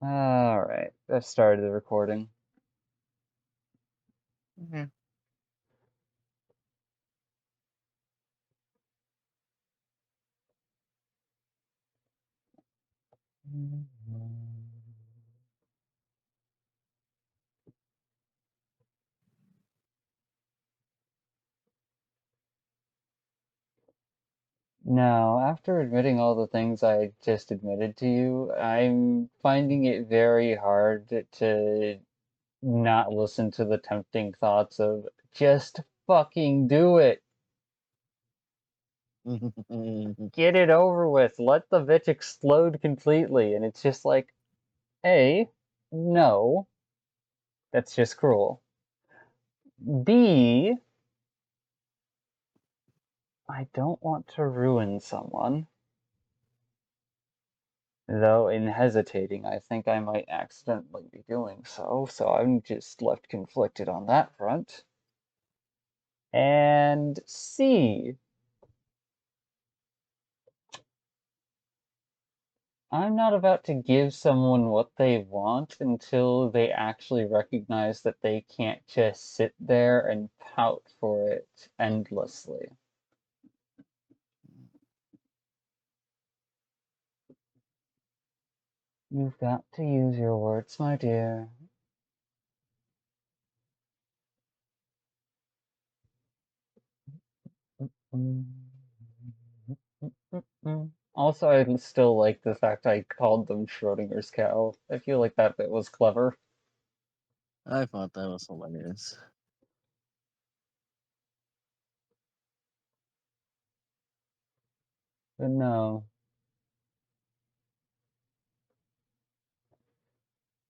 All right, I've started the recording. Okay. Now, after admitting all the things I just admitted to you, I'm finding it very hard to not listen to the tempting thoughts of just fucking do it. Get it over with. Let the bitch explode completely. And it's just like, A, no, that's just cruel. B, I don't want to ruin someone. Though in hesitating, I think I might accidentally be doing so, so I'm just left conflicted on that front. And C, I'm not about to give someone what they want until they actually recognize that they can't just sit there and pout for it endlessly. You've got to use your words, my dear. Also, I still like the fact I called them Schrodinger's cow. I feel like that bit was clever. I thought that was hilarious. But no.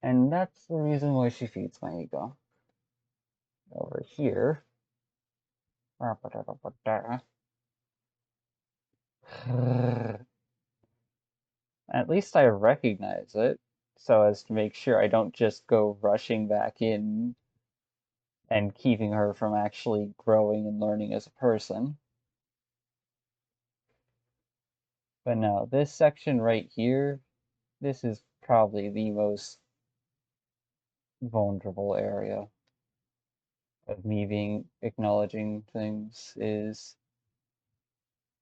And that's the reason why she feeds my ego. Over here. At least I recognize it, so as to make sure I don't just go rushing back in and keeping her from actually growing and learning as a person. But no, this section right here, this is probably the most vulnerable area of me being acknowledging things is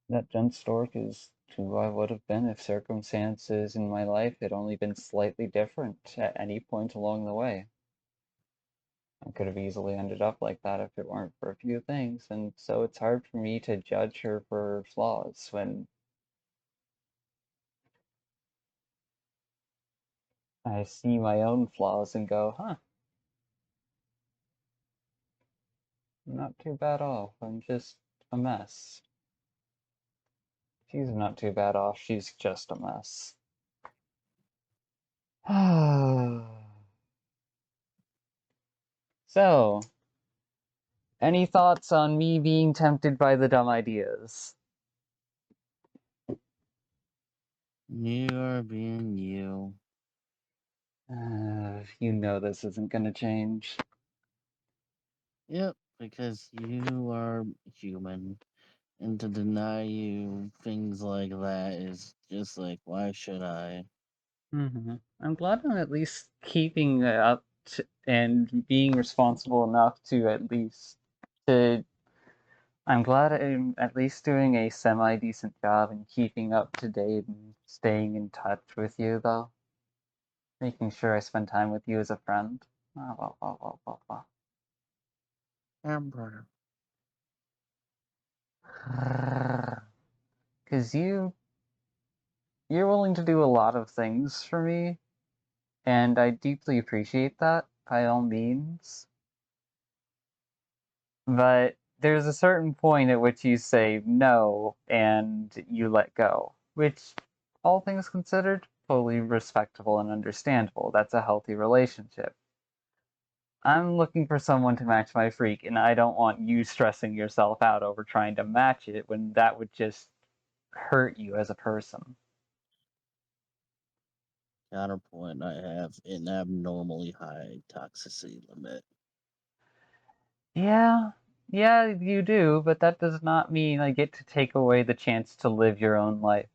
that Jen Stork is who I would have been if circumstances in my life had only been slightly different at any point along the way. I could have easily ended up like that if it weren't for a few things, and so it's hard for me to judge her for flaws when I see my own flaws and go, huh, I'm not too bad off, I'm just a mess. She's not too bad off, she's just a mess. So, any thoughts on me being tempted by the dumb ideas? You are being you. You know this isn't gonna change. Yep, because you are human. And to deny you things like that is just like, why should I? I'm glad I'm at least keeping it up and being responsible enough to at least to. I'm glad I'm at least doing a semi-decent job in keeping up to date and staying in touch with you, though. Making sure I spend time with you as a friend. Hamburger. Because you're willing to do a lot of things for me, and I deeply appreciate that, by all means. But there's a certain point at which you say no and you let go, which, all things considered, fully respectable and understandable. That's a healthy relationship. I'm looking for someone to match my freak, and I don't want you stressing yourself out over trying to match it when that would just hurt you as a person. Counterpoint, I have an abnormally high toxicity limit. Yeah, yeah, you do, but that does not mean I get to take away the chance to live your own life.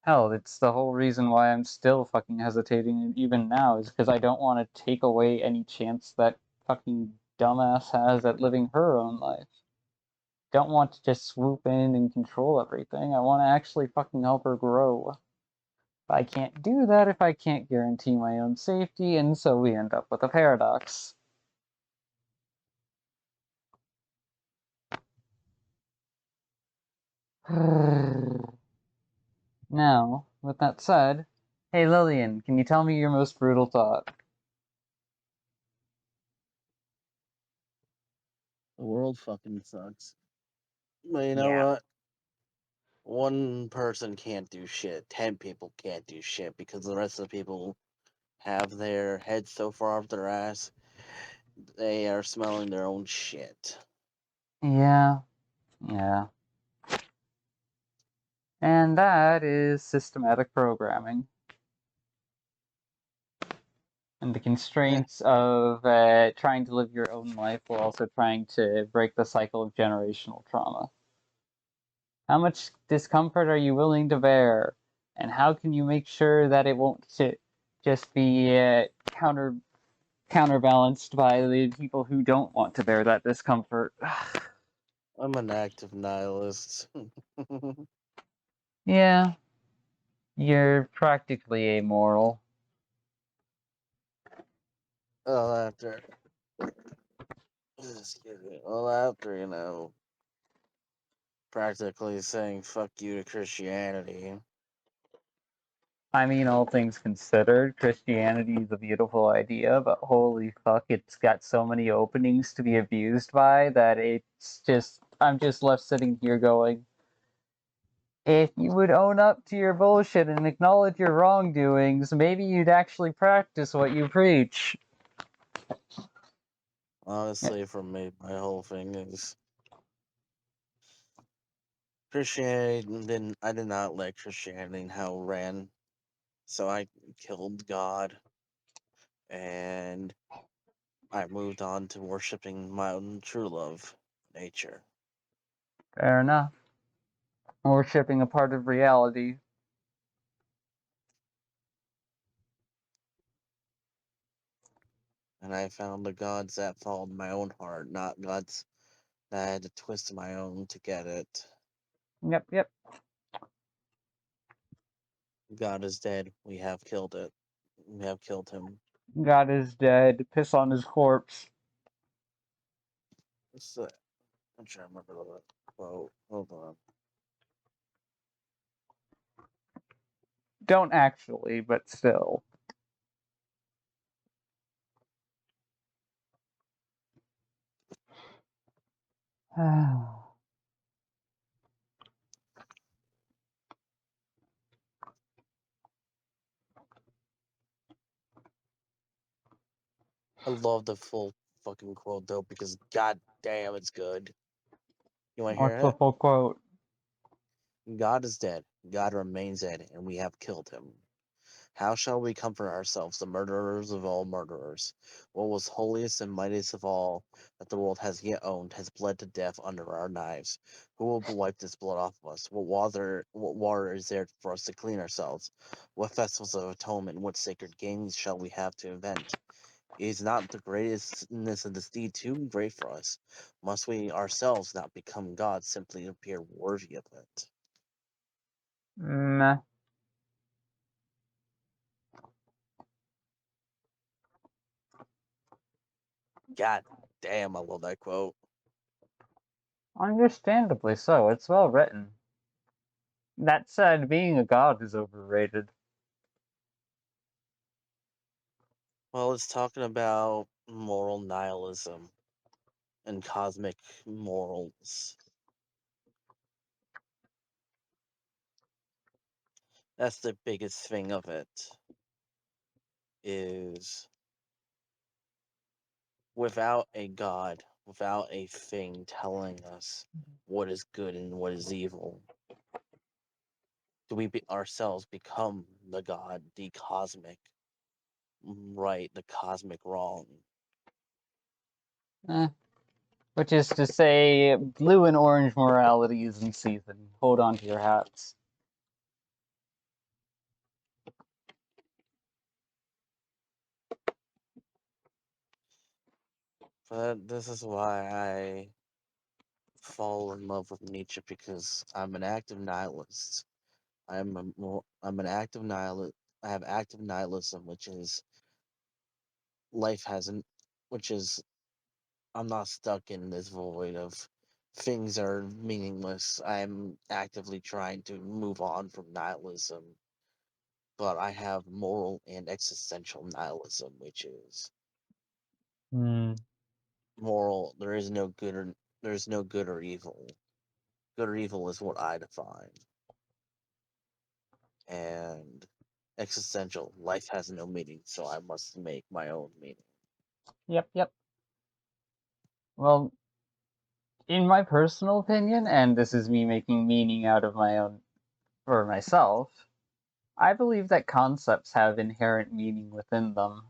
Hell, it's the whole reason why I'm still fucking hesitating even now is because I don't want to take away any chance that fucking dumbass has at living her own life. Don't want to just swoop in and control everything. I want to actually fucking help her grow. I can't do that if I can't guarantee my own safety, and so we end up with a paradox. Now, with that said, hey Lillian, can you tell me your most brutal thought? The world fucking sucks. But you know Yeah. what? One person can't do shit. 10 people can't do shit because the rest of the people have their heads so far up their ass, they are smelling their own shit. Yeah, yeah. And that is systematic programming. And the Eh, constraints of trying to live your own life while also trying to break the cycle of generational trauma. How much discomfort are you willing to bear? And how can you make sure that it won't just be counterbalanced by the people who don't want to bear that discomfort? I'm an active nihilist. Yeah, you're practically amoral. Well, after, excuse me, well, after, practically saying fuck you to Christianity. I mean, all things considered, Christianity is a beautiful idea, but holy fuck, it's got so many openings to be abused by that I'm just left sitting here going, if you would own up to your bullshit and acknowledge your wrongdoings, maybe you'd actually practice what you preach. Honestly, for me, my whole thing is Christianity didn't. I did not like Christianity and how it ran, so I killed God and I moved on to worshiping my own true love, nature. Fair enough. Worshipping a part of reality. And I found the gods that followed my own heart, not gods that I had to twist my own to get it. Yep, yep. God is dead. We have killed it. We have killed him. God is dead. Piss on his corpse. So, I'm trying to remember the quote. Hold on. Don't actually, but still. I love the full fucking quote though because god damn it's good. You wanna hear What's the it? full quote? God is dead. God remains dead, and we have killed him. How shall we comfort ourselves, the murderers of all murderers? What was holiest and mightiest of all that the world has yet owned has bled to death under our knives. Who will wipe this blood off of us? What water is there for us to clean ourselves? What festivals of atonement, what sacred games shall we have to invent? Is not the greatness of this deed too great for us? Must we ourselves not become gods simply to appear worthy of it? Meh. God damn, I love that quote. Understandably so. It's well written. That said, being a god is overrated. Well, it's talking about moral nihilism and cosmic morals. That's the biggest thing of it is without a god, without a thing telling us what is good and what is evil, do we ourselves become the god, the cosmic right, the cosmic wrong? Eh. Which is to say, blue and orange morality is in season. Hold on to your hats. But this is why I fall in love with Nietzsche because I'm an active nihilist. I'm an active nihilist. I have active nihilism, which is life hasn't, which is I'm not stuck in this void of things are meaningless. I'm actively trying to move on from nihilism, but I have moral and existential nihilism, which is Hmm. moral. There is no good or evil. Good or evil is what I define, and existential. Life has no meaning, so I must make my own meaning. Yep, yep. Well, in my personal opinion, and this is me making meaning out of my own for myself, I believe that concepts have inherent meaning within them,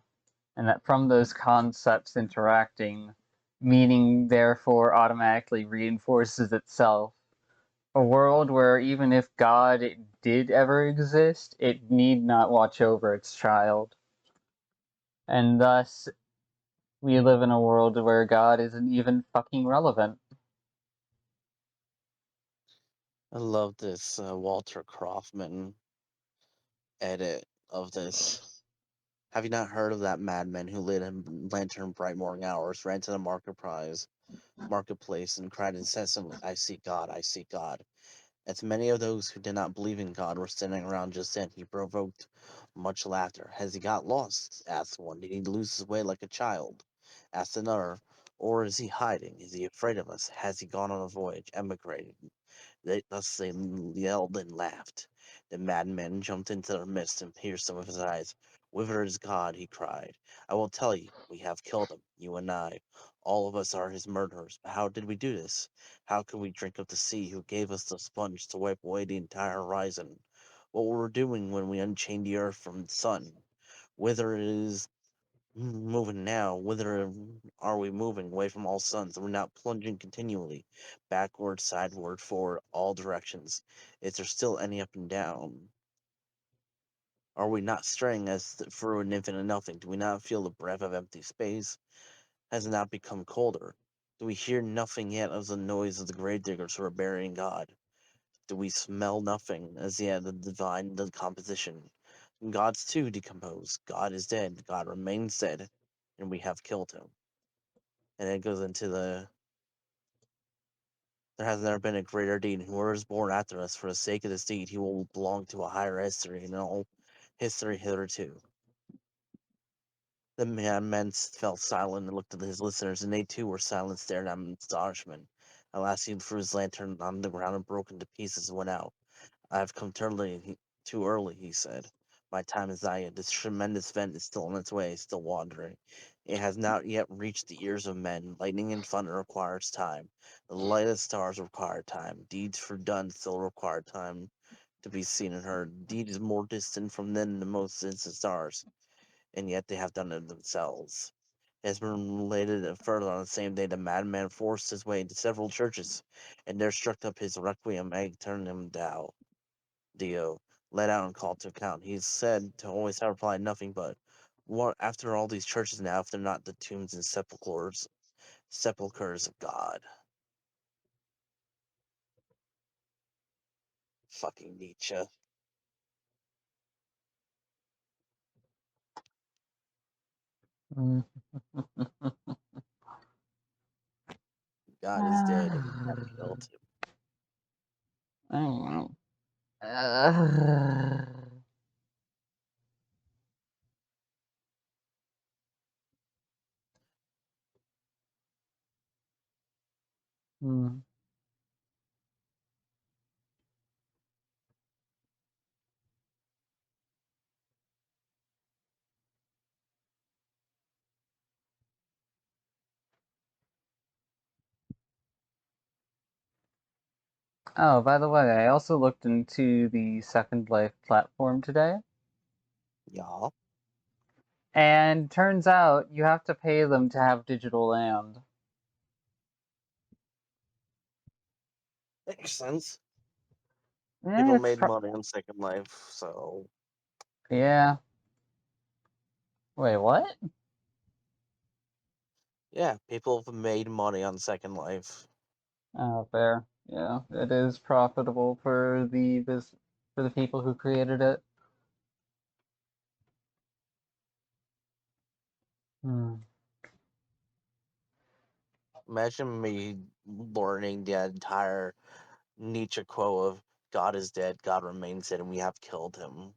and that from those concepts interacting, meaning therefore automatically reinforces itself. A world where even if God did ever exist, it need not watch over its child. And thus, we live in a world where God isn't even fucking relevant. I love this Walter Kaufman edit of this. Have you not heard of that madman who lit a lantern bright morning hours, ran to the marketplace, and cried incessantly, "I see God, I see God." As many of those who did not believe in God were standing around just then, he provoked much laughter. "Has he got lost?" asked one. "Did he lose his way like a child?" asked another. "Or is he hiding? Is he afraid of us? Has he gone on a voyage, emigrated?" Thus they yelled and laughed. The madman jumped into their midst and pierced them with his eyes. "Whither is God?" he cried. "I will tell you. We have killed him, you and I. All of us are his murderers. But how did we do this? How could we drink of the sea who gave us the sponge to wipe away the entire horizon? What were we doing when we unchained the earth from the sun? Whither it is moving now, whither are we moving? Away from all suns. We're not plunging continually, backward, sideward, forward, all directions. Is there still any up and down? Are we not straying as through an infinite nothing? Do we not feel the breath of empty space? Has it not become colder? Do we hear nothing yet of the noise of the grave diggers who are burying God? Do we smell nothing as yet of the divine decomposition? God's too decomposed. God is dead. God remains dead, and we have killed him. And it goes into there has never been a greater deed. Whoever is born after us, for the sake of this deed, he will belong to a higher history and all history hitherto. The man fell silent and looked at his listeners, and they too were silent, staring at him in astonishment. At last he threw his lantern on the ground and broke into pieces and went out. "I have come too early," he said. "My time is not yet. This tremendous event is still on its way, still wandering. It has not yet reached the ears of men. Lightning and thunder requires time. The light of stars require time. Deeds for done still require time to be seen and heard. Deed is more distant from them than the most distant stars, and yet they have done it themselves." It has been related that further on the same day the madman forced his way into several churches, and there struck up his requiem aeternam Dio, let out and called to account. He is said to always have replied nothing but, "What after all these churches now, if they're not the tombs and sepulchres of God?" Fucking Nietzsche. Mm. God is dead and we have killed him. I don't know. Uh, hmm. Oh, by the way, I also looked into the Second Life platform today, Yeah. and turns out you have to pay them to have digital land. Makes sense. Yeah, People made money on Second Life, so yeah. Wait, what? yeah, people have made money on Second Life. Oh, fair. Yeah, it is profitable for for the people who created it. Hmm. Imagine me learning the entire Nietzsche quote of "God is dead, God remains dead, and we have killed him."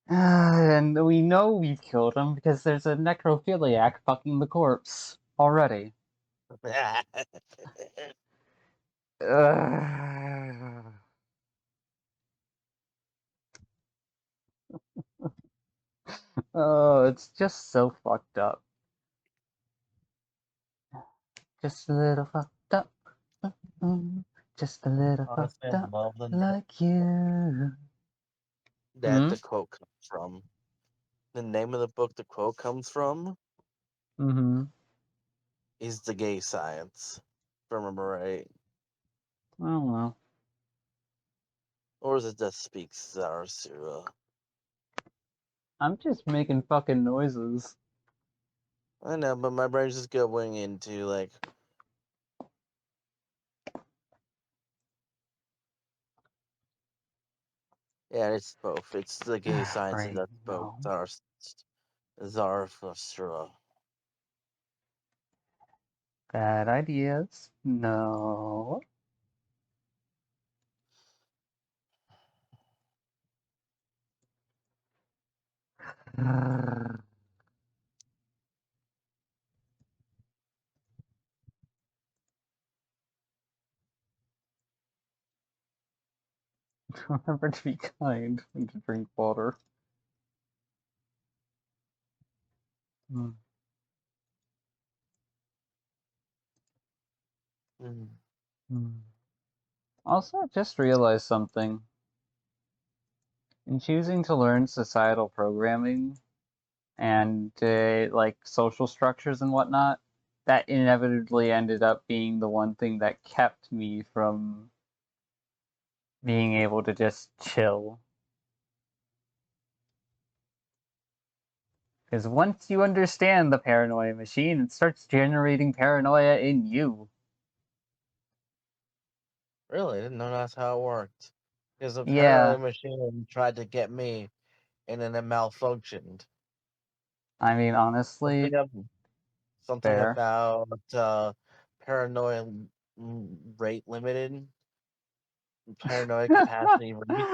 And we know we've killed him because there's a necrophiliac fucking the corpse already. Ugh. Oh, it's just so fucked up. Just a little fucked up. Just a little Honestly, fucked I up love the name like you. that Hmm? the quote comes from. The name of the book the quote comes from Mm-hmm. is The Gay Science, if I remember right. I don't know. Or is it Death Speaks Zarathustra? I'm just making fucking noises. I know, but my brain's just going into like, yeah, it's both. It's The Gay Science and Right, Death Spoke no. Zarathustra. Bad ideas? No. Remember to be kind and to drink water. Mm. Mm. Mm. Also, I just realized something. In choosing to learn societal programming and like social structures and whatnot, that inevitably ended up being the one thing that kept me from being able to just chill. Because once you understand the paranoia machine, it starts generating paranoia in you. Really, I didn't know that's how it worked. Because the Yeah, paranoid machine tried to get me, and then it malfunctioned. I mean, Something honestly, up, something fair. about paranoid rate limited, paranoid capacity reached,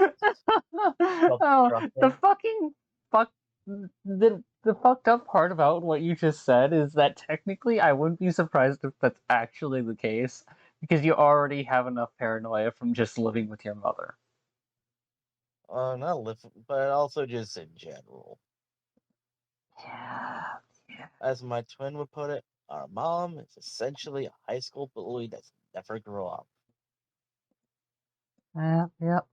Oh, the self-destructing. fucking fuck. The fucked up part about what you just said is that technically I wouldn't be surprised if that's actually the case because you already have enough paranoia from just living with your mother. Not live, but also just in general. Yeah, yeah, As my twin would put it, our mom is essentially a high school bully that's never grew up. yep.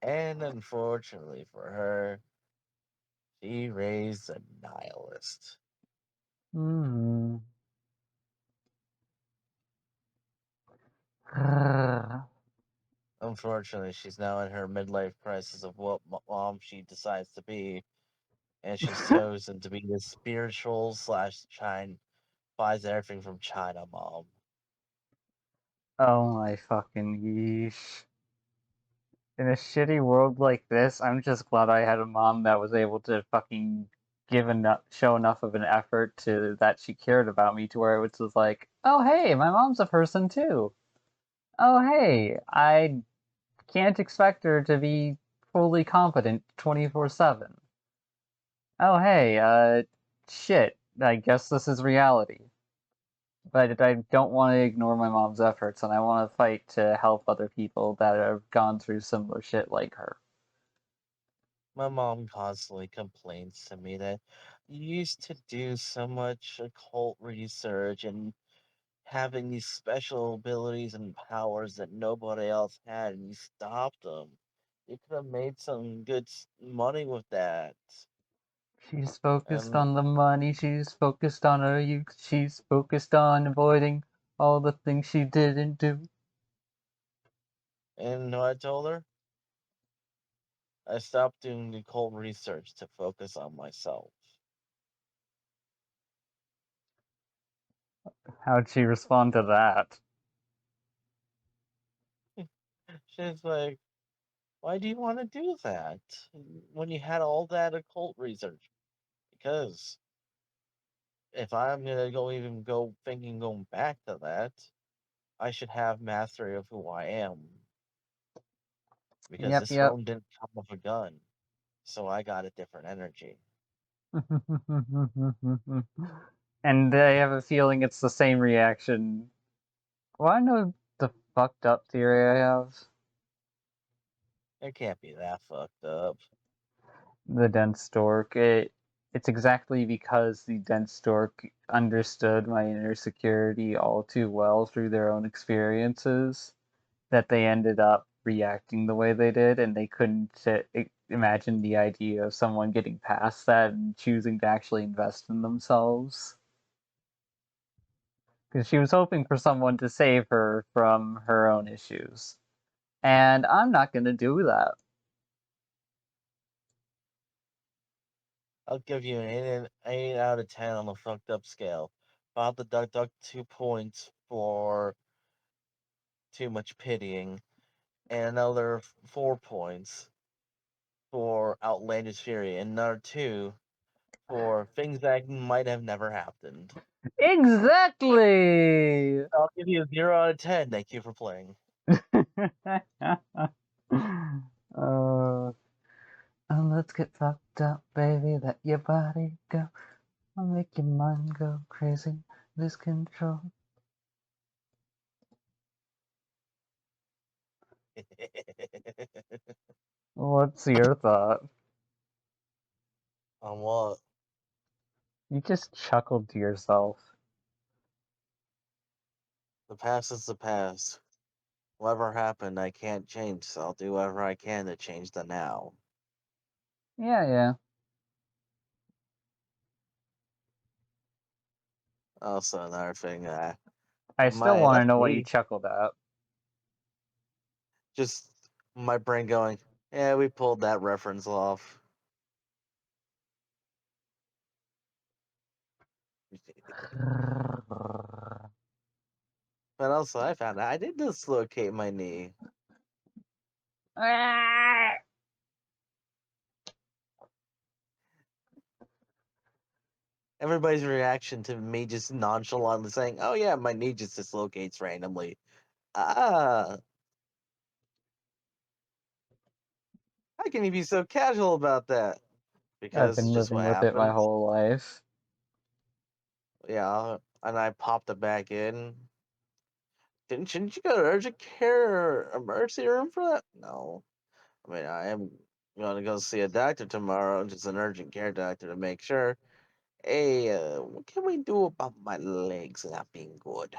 And unfortunately for her, she raised a nihilist. Hmm. Unfortunately, she's now in her midlife crisis of what mom she decides to be, and she's chosen to be the spiritual slash China buys everything from China mom. Oh my fucking yeesh. In a shitty world like this, I'm just glad I had a mom that was able to fucking show enough of an effort to that she cared about me to where it was just like, oh hey, my mom's a person too. Oh hey, I can't expect her to be fully competent 24/7. Oh hey, shit, I guess this is reality. But I don't want to ignore my mom's efforts, and I want to fight to help other people that have gone through similar shit like her. My mom constantly complains to me that you used to do so much occult research and having these special abilities and powers that nobody else had, and you stopped them. You could have made some good money with that. She's focused And on the money, she's focused on her youth, she's focused on avoiding all the things she didn't do. And what I told her? I stopped doing the cold research to focus on myself. How'd she respond to that? She's like, why do you want to do that when you had all that occult research? Because if I'm gonna go thinking going back to that, I should have mastery of who I am. Because Yep, this yep. phone didn't come with a gun, so I got a different energy. And I have a feeling it's the same reaction. Well, I know the fucked up theory I have. It can't be that fucked up. The dense stork. It's exactly because the dense stork understood my inner security all too well through their own experiences that they ended up reacting the way they did, and they couldn't imagine the idea of someone getting past that and choosing to actually invest in themselves. Because she was hoping for someone to save her from her own issues. And I'm not going to do that. I'll give you an 8 out of 10 on the fucked up scale. I'll have to deduct 2 points for too much pitying, and another 4 points for outlandish fury, and another 2 for things that might have never happened. Exactly! I'll give you a 0 out of 10. Thank you for playing. uh, let's get fucked up, baby. Let your body go. I'll make your mind go crazy. Lose control. What's your thought? On what? You just chuckled to yourself. The past is the past. Whatever happened, I can't change, so I'll do whatever I can to change the now. Yeah, yeah. Also, another thing, I still my want to that's know what you me. chuckled at. Just my brain going, yeah, we pulled that reference off. But also, I found out I did dislocate my knee. Everybody's reaction to me just nonchalantly saying, "Oh yeah, my knee just dislocates randomly." Ah, how can you be so casual about that? I've Because been it's just living what with it my happens. whole life. Yeah, and I popped it back in. Shouldn't you go to urgent care or emergency room for that? No. I mean, I am going to go see a doctor tomorrow, just an urgent care doctor to make sure. Hey, what can we do about my legs not being good?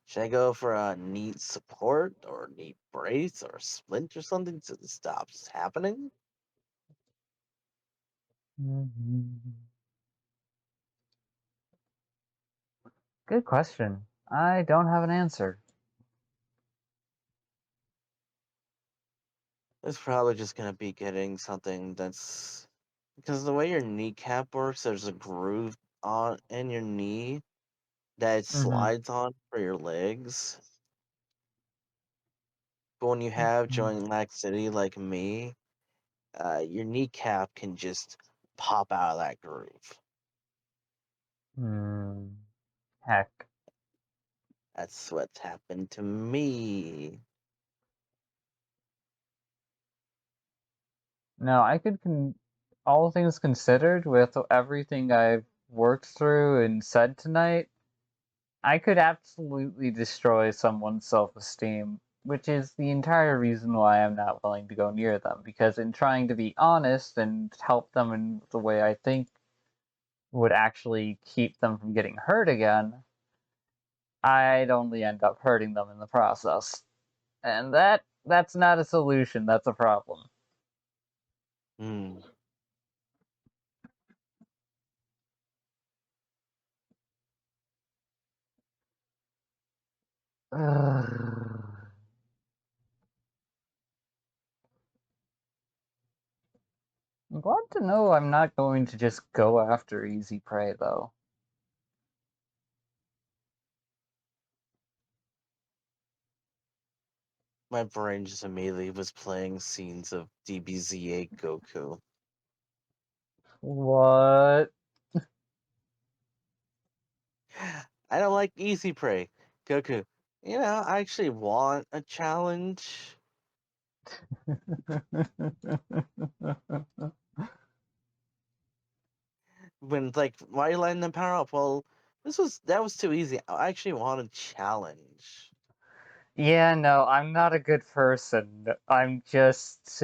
Should I go for a knee support or knee brace or splint or something so this stops happening? Mhm. Good question. I don't have an answer. It's probably just going to be getting something that's because the way your kneecap works, there's a groove on in your knee that it Mm-hmm. slides on for your legs. But when you have joint laxity like me, your kneecap can just pop out of that groove. Hmm. Heck. That's what's happened to me. No, all things considered, with everything I've worked through and said tonight, I could absolutely destroy someone's self-esteem, which is the entire reason why I'm not willing to go near them. Because in trying to be honest and help them in the way I think would actually keep them from getting hurt again, I'd only end up hurting them in the process. And that's not a solution, that's a problem. Hmm. I'm glad to know I'm not going to just go after easy prey, though. My brain just immediately was playing scenes of DBZ8 Goku. What? I don't like easy prey. Goku, I actually want a challenge. When like, why are you letting them power up? Well, that was too easy. I actually want a challenge. Yeah, no, I'm not a good person. I'm just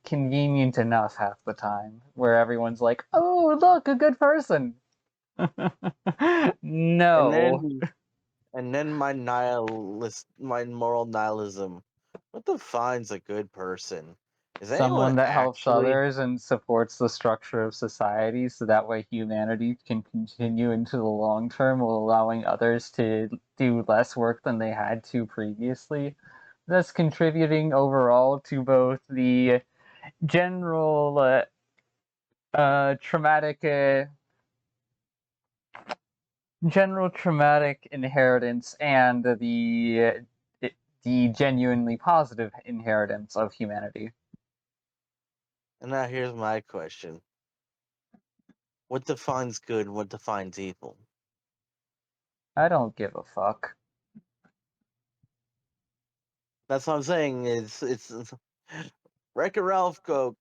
convenient enough half the time, where everyone's like, "Oh, look, a good person." And No, then my moral nihilism. What defines a good person? Is anyone someone that helps actually? others and supports the structure of society, so that way humanity can continue into the long term while allowing others to do less work than they had to previously, thus contributing overall to both the general traumatic general traumatic inheritance and the genuinely positive inheritance of humanity. And now here's my question: what defines good? What defines evil? I don't give a fuck. That's what I'm saying. It's Wreck-It Ralph. Go.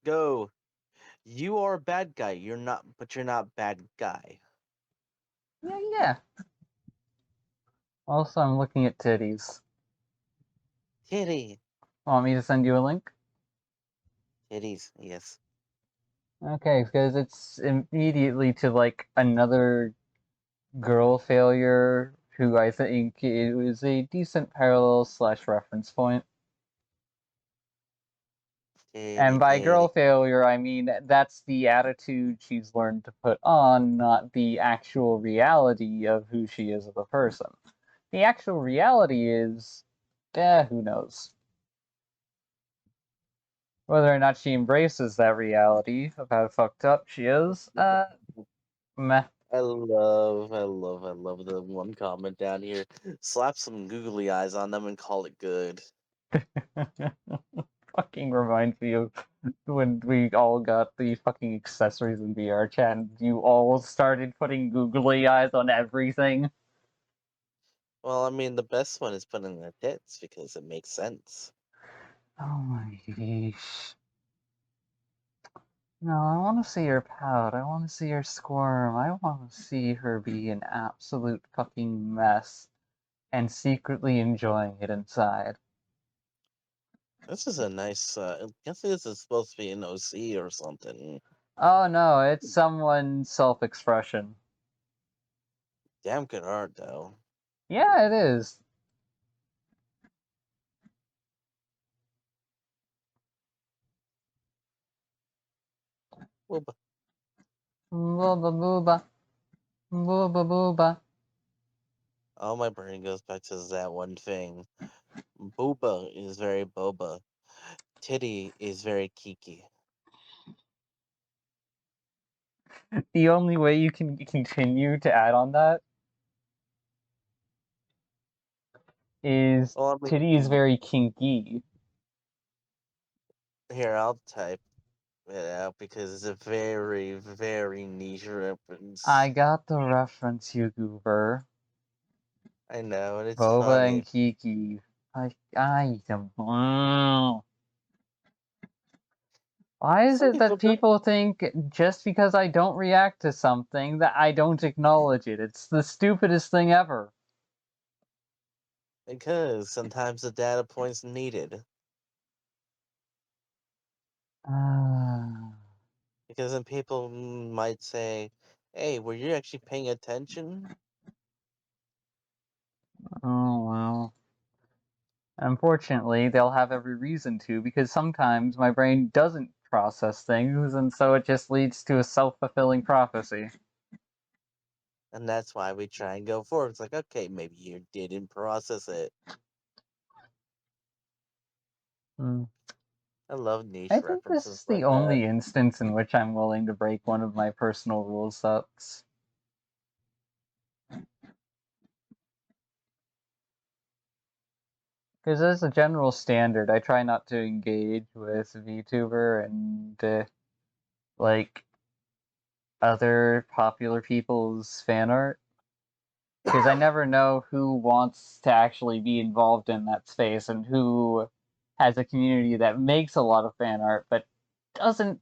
You are a bad guy. You're not, but you're not bad guy. Yeah, yeah. Also, I'm looking at titties. Titty, Want me to send you a link? titties. Yes. Okay, because it's immediately to like another girl failure who I think it was a decent parallel slash reference point. Titty, And by girl titty. failure, I mean that's the attitude she's learned to put on, not the actual reality of who she is as a person. The actual reality is, who knows? Whether or not she embraces that reality of how fucked up she is, meh. I love the one comment down here. Slap some googly eyes on them and call it good. Fucking reminds me of when we all got the fucking accessories in VR chat and you all started putting googly eyes on everything. Well, I mean, the best one is putting the tits because it makes sense. Oh my gosh. No, I want to see her pout. I want to see her squirm. I want to see her be an absolute fucking mess and secretly enjoying it inside. This is a nice. I guess this is supposed to be an OC or something. Oh no, it's someone's self expression. Damn good art though. Yeah, it is. Well, Booba booba. Booba booba. all my brain goes back to that one thing. Booba is very boba. Titty is very kiki. The only way you can continue to add on that is Well, I Titty is mean, very kinky. here I'll type it out because it's a very, very niche I reference. got the reference, you goober. I know, and it's Boba and funny. Kiki. I don't. Why is Some it people that don't, people think just because I don't react to something that I don't acknowledge it? It's the stupidest thing ever. because sometimes the data points needed. Ah, Because then people might say, "Hey, were you actually paying attention?" oh well. Unfortunately, they'll have every reason to because sometimes my brain doesn't process things, and so it just leads to a self fulfilling prophecy. And that's why we try and go forward. It's like, okay, maybe you didn't process it. Hmm. I love I niche think this references is the like that. only instance in which I'm willing to break one of my personal rule sets. Because as a general standard, I try not to engage with VTuber and like other popular people's fan art because I never know who wants to actually be involved in that space and who has a community that makes a lot of fan art doesn't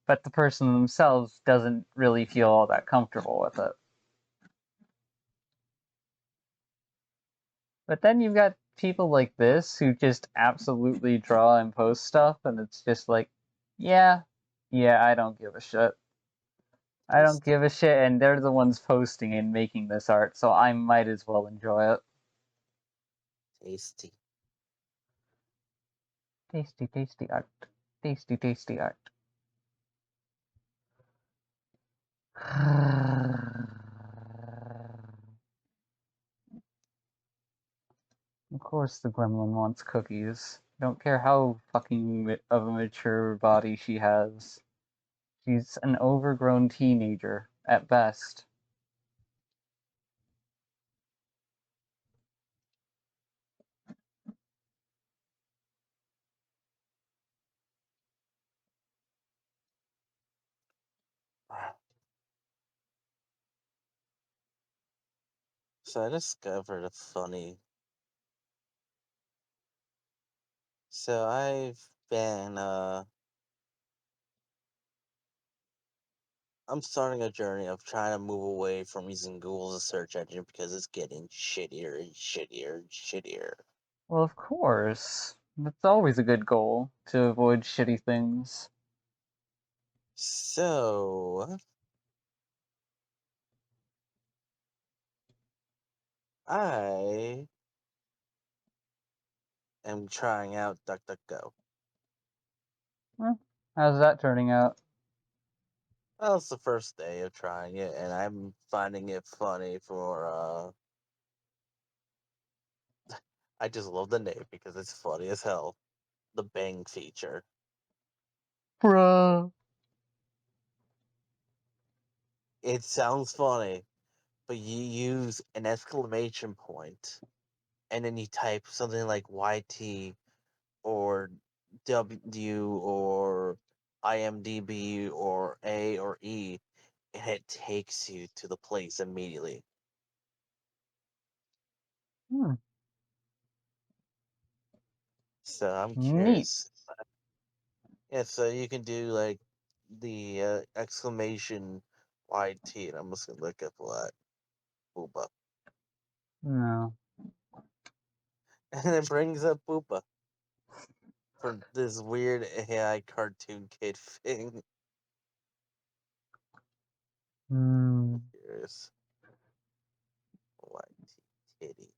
but the person themselves doesn't really feel all that comfortable with it. But then you've got people like this who just absolutely draw and post stuff and it's just like, yeah, yeah, I don't give a shit. I don't Tasty, give a shit and they're the ones posting and making this art, so I might as well enjoy it. tasty. Tasty, tasty art. Tasty, tasty art. Of course the gremlin wants cookies. Don't care how fucking of a mature body she has. She's an overgrown teenager, at best. So I discovered a funny. So I've been I'm starting a journey of trying to move away from using Google as a search engine because it's getting shittier and shittier and shittier. Well, of course. That's always a good goal, to avoid shitty things. So I am trying out DuckDuckGo. Well, how's that turning out? Well, it's the first day of trying it, and I'm finding it funny for I just love the name because it's funny as hell. The bang feature. Bruh. It sounds funny, but you use an exclamation point and then you type something like YT or W or IMDb or A or E, and it takes you to the place immediately. Hmm, So I'm neat. curious. Yeah, so you can do like the exclamation YT, and I'm just gonna look up what Booba, No. and it brings up Booba for this weird AI cartoon kid thing. Hmm. Curious. YT kitty.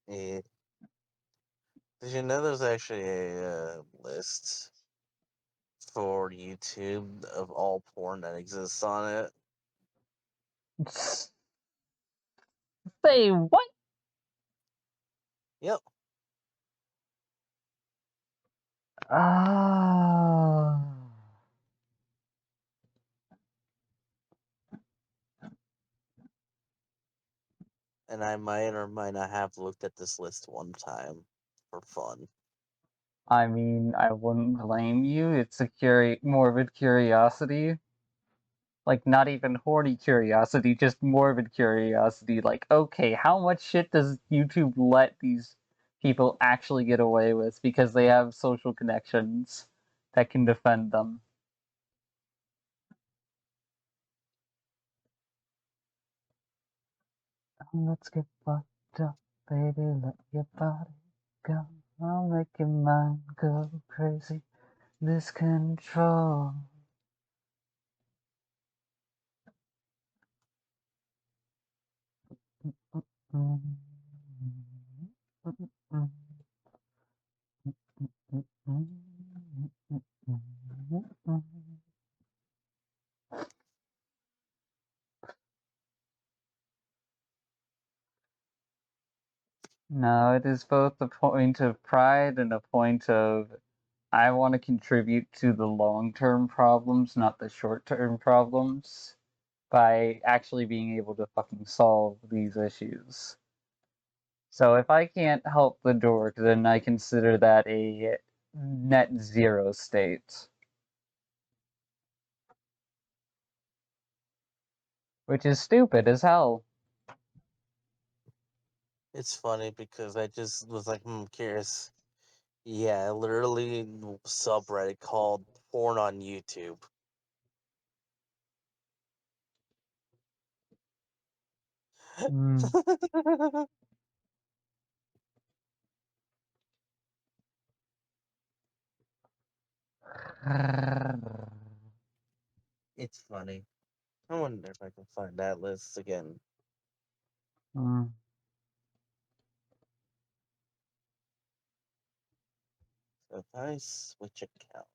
Yeah. Did you know there's actually a list for YouTube of all porn that exists on it? Say what? Yep. Ah. And I might or might not have looked at this list one time for fun. I mean, I wouldn't blame you. It's a morbid curiosity. Like, not even horny curiosity, just morbid curiosity. Like, okay, how much shit does YouTube let these people actually get away with because they have social connections that can defend them? Let's get fucked up, baby. Let your body go. I'll make your mind go crazy. This control. No, it is both a point of pride and a point of I want to contribute to the long-term problems, not the short-term problems, by actually being able to fucking solve these issues. So if I can't help the dork, then I consider that a net zero state, which is stupid as hell. It's funny because I just was like, curious. Yeah, literally subreddit called porn on YouTube. Mm. It's funny. I wonder if I can find that list again. Mm. So if I switch account,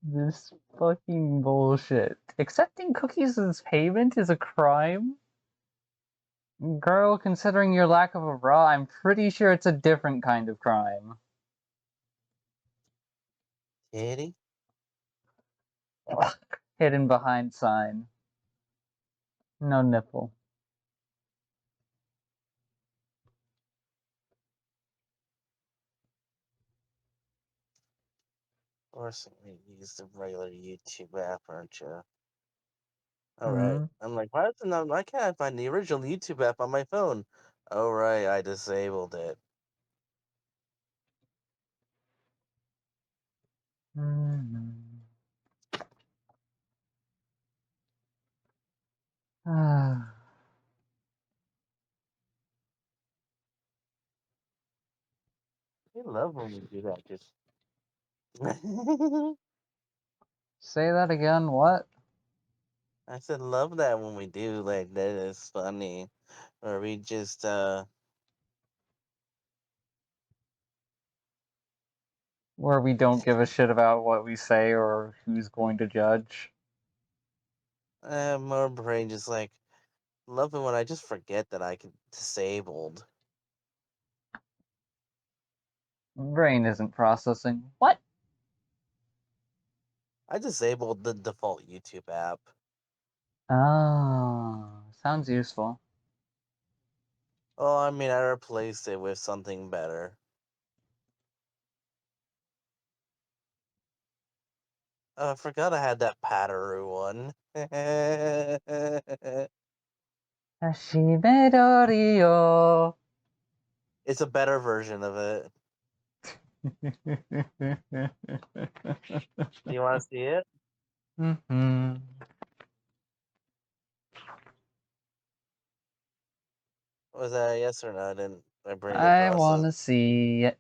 This fucking bullshit. Accepting cookies as payment is a crime? Girl, considering your lack of a bra, I'm pretty sure it's a different kind of crime. Kitty, Hidden behind sign. No nipple. of course you use the regular YouTube app, aren't you? All right. Hmm. I'm like, why can't I find the original YouTube app on my phone? Oh right, I disabled it. Mm-hmm. Ah. I love when we do that. Just Say that again, what? I said love that when we do like that. Is funny. Or we just Where we don't give a shit about what we say or who's going to judge. my brain just like love it when I just forget that I can disabled. Brain isn't processing. What? I disabled the default YouTube app. Oh, sounds useful. Oh, I mean I replaced it with something better. Oh, I forgot I had that Pataroo one. Hashimedori-yo. It's a better version of it. Do you want to see it? Mhm. Was that a yes or no? Didn't my brain didn't I process? wanna see it.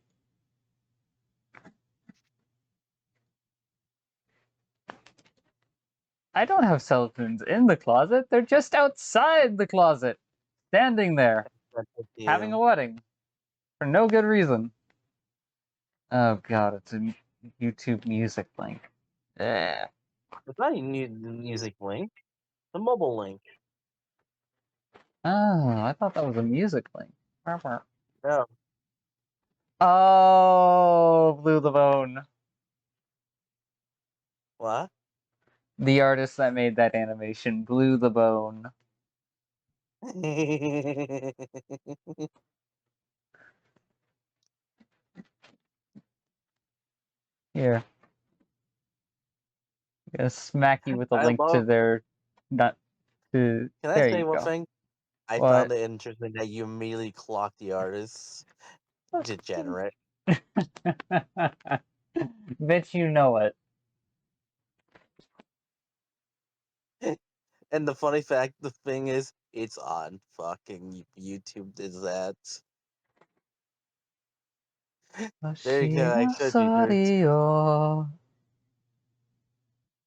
I don't have cell phones in the closet. They're just outside the closet, standing there, Sent it to having a you. wedding for no good reason. Oh god, it's a YouTube music link. Yeah. It's not a music link. The mobile link. Oh, I thought that was a music link. No. Oh, blew the bone. What? The artist that made that animation blew the bone. Here, I'm gonna smack you with a I link to love. their. Not to. Can I There say you one go. thing? I found What? it interesting that you immediately clocked the artist. Degenerate. Bet you know it. And the funny fact, the thing is, it's on fucking YouTube. Did that? There you go. I showed you, Drew. Hashimotori-yo.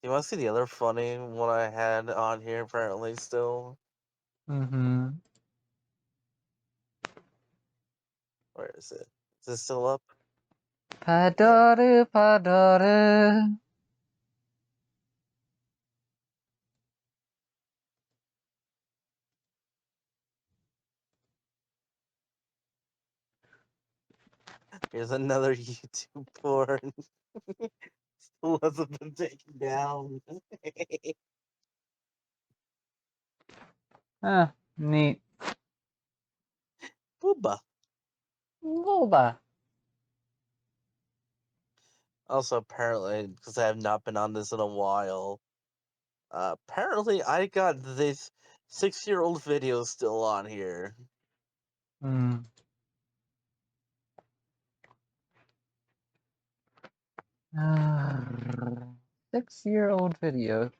You want to see the other funny one I had on here? Apparently, still. Mm-hmm. Where is it? Is it still up? Yeah. Padare, padare. Here's another YouTube porn. Still hasn't been taken down. Ah, neat. Booba. Boba. Also, apparently, because I have not been on this in a while, apparently I got this 6-year-old video still on here. Hmm. 6-year-old video.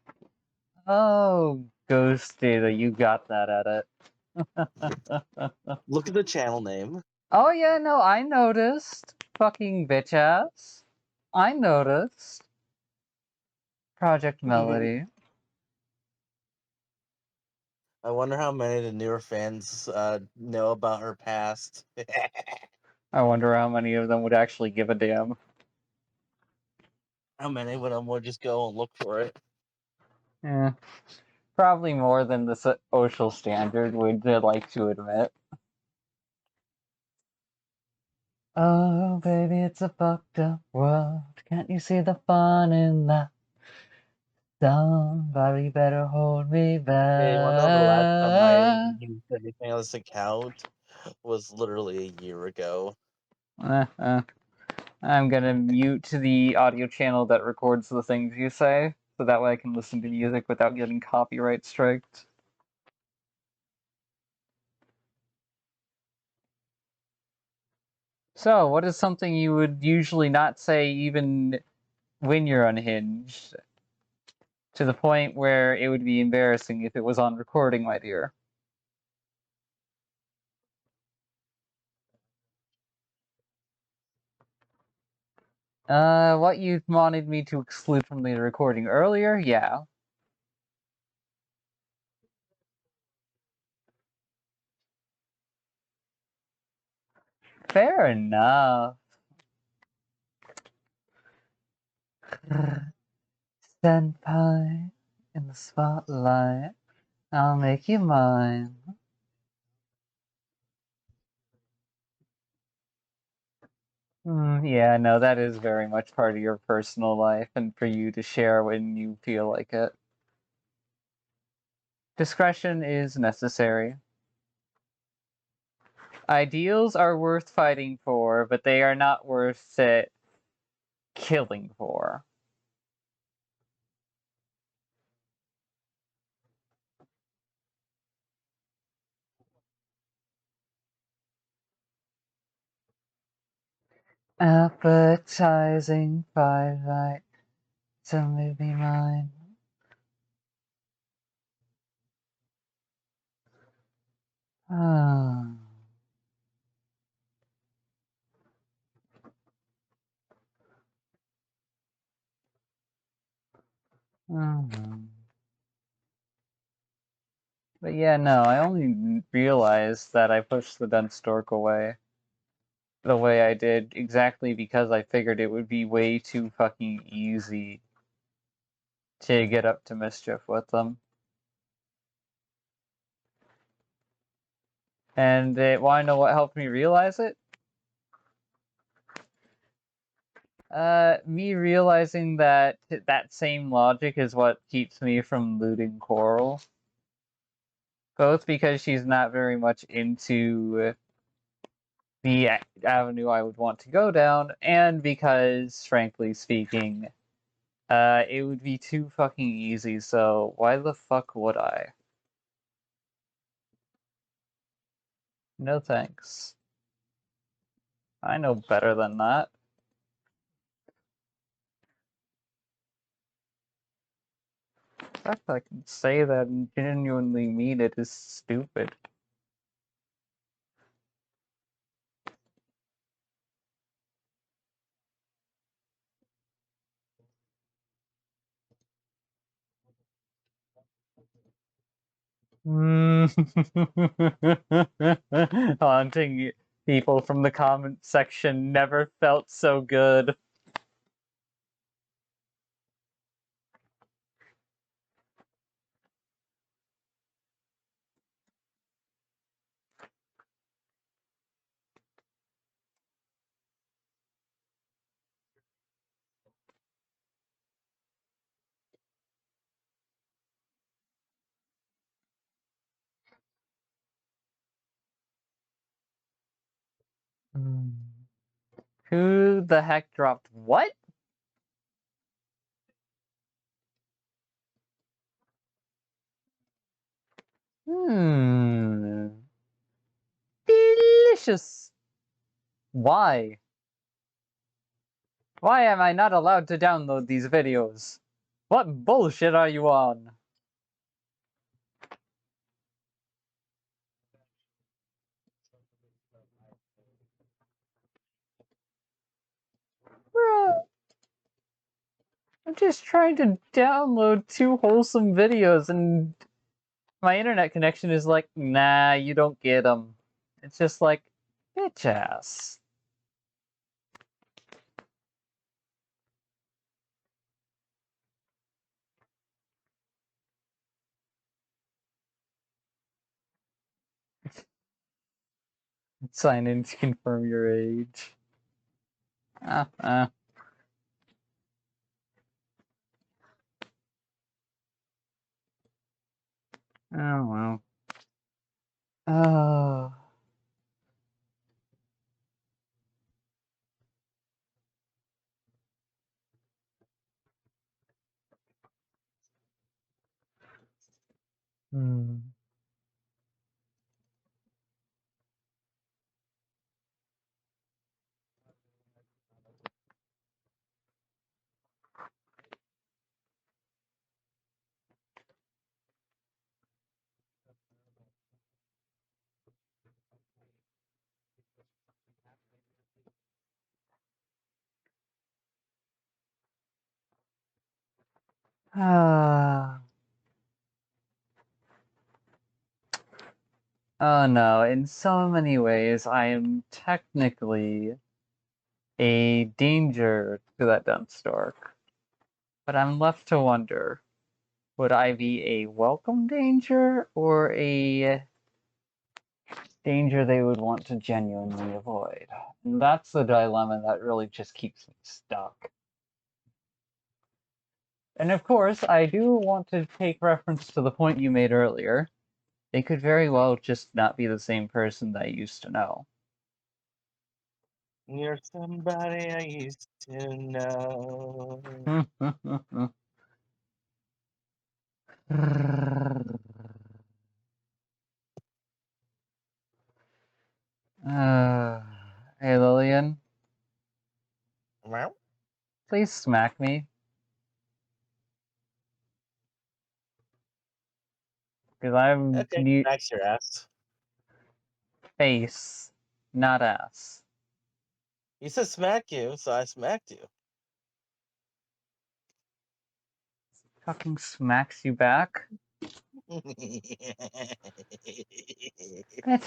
Oh, Ghost Data, you got that at it. Look at the channel name. Oh yeah, no, I noticed. Fucking bitch ass. I noticed. Project Melody. I wonder how many of the newer fans know about her past. I wonder how many of them would actually give a damn. How many of them would just go and look for it? Yeah, probably more than the social standard would like to admit. Oh, baby, it's a fucked up world. Can't you see the fun in that? Somebody better hold me Hey, you wanna know the last time I back. used anything on this account was literally a year ago. Uh, uh. I'm gonna mute the audio channel that records the things you say, so that way I can listen to music without getting copyright striked. So, what is something you would usually not say even when you're unhinged? To the point where it would be embarrassing if it was on recording, my dear. What you wanted me to exclude from the recording earlier? Yeah. Fair enough. Senpai in the spotlight. I'll make you mine. Yeah, no, that is very much part of your personal life and for you to share when you feel like it. Discretion is necessary. Ideals are worth fighting for, but they are not worth it killing for. Appetizing firelight, so maybe mine. Ah. Mhm. But yeah, no, I only realized that I pushed the Dunstork away the way I did exactly because I figured it would be way too fucking easy to get up to mischief with them. And want to know what helped me realize it? Me realizing that that same logic is what keeps me from looting Coral. Both because she's not very much into the avenue I would want to go down, and because, frankly speaking, it would be too fucking easy, so why the fuck would I? No thanks. I know better than that. The fact that I can say that and genuinely mean it is stupid. Mm. Haunting people from the comment section never felt so good. Mm. Who the heck dropped what? Hmm. Delicious. Why? Why am I not allowed to download these videos? What bullshit are you on? Bruh, I'm just trying to download two wholesome videos and my internet connection is like, nah, you don't get them. It's just like, bitch ass. Sign in to confirm your age. Ah, ah. Oh well. Oh. Hmm. Ah. Oh no, in so many ways, I am technically a danger to that dumb stork. But I'm left to wonder, would I be a welcome danger or a danger they would want to genuinely avoid? And that's the dilemma that really just keeps me stuck. And of course, I do want to take reference to the point you made earlier. They could very well just not be the same person that I used to know. You're somebody I used to know. uh, hey Lillian, Well, please smack me. Because I'm okay, smack your ass. face, not ass. You said smack you, so I smacked you. Fucking smacks you back. Bitch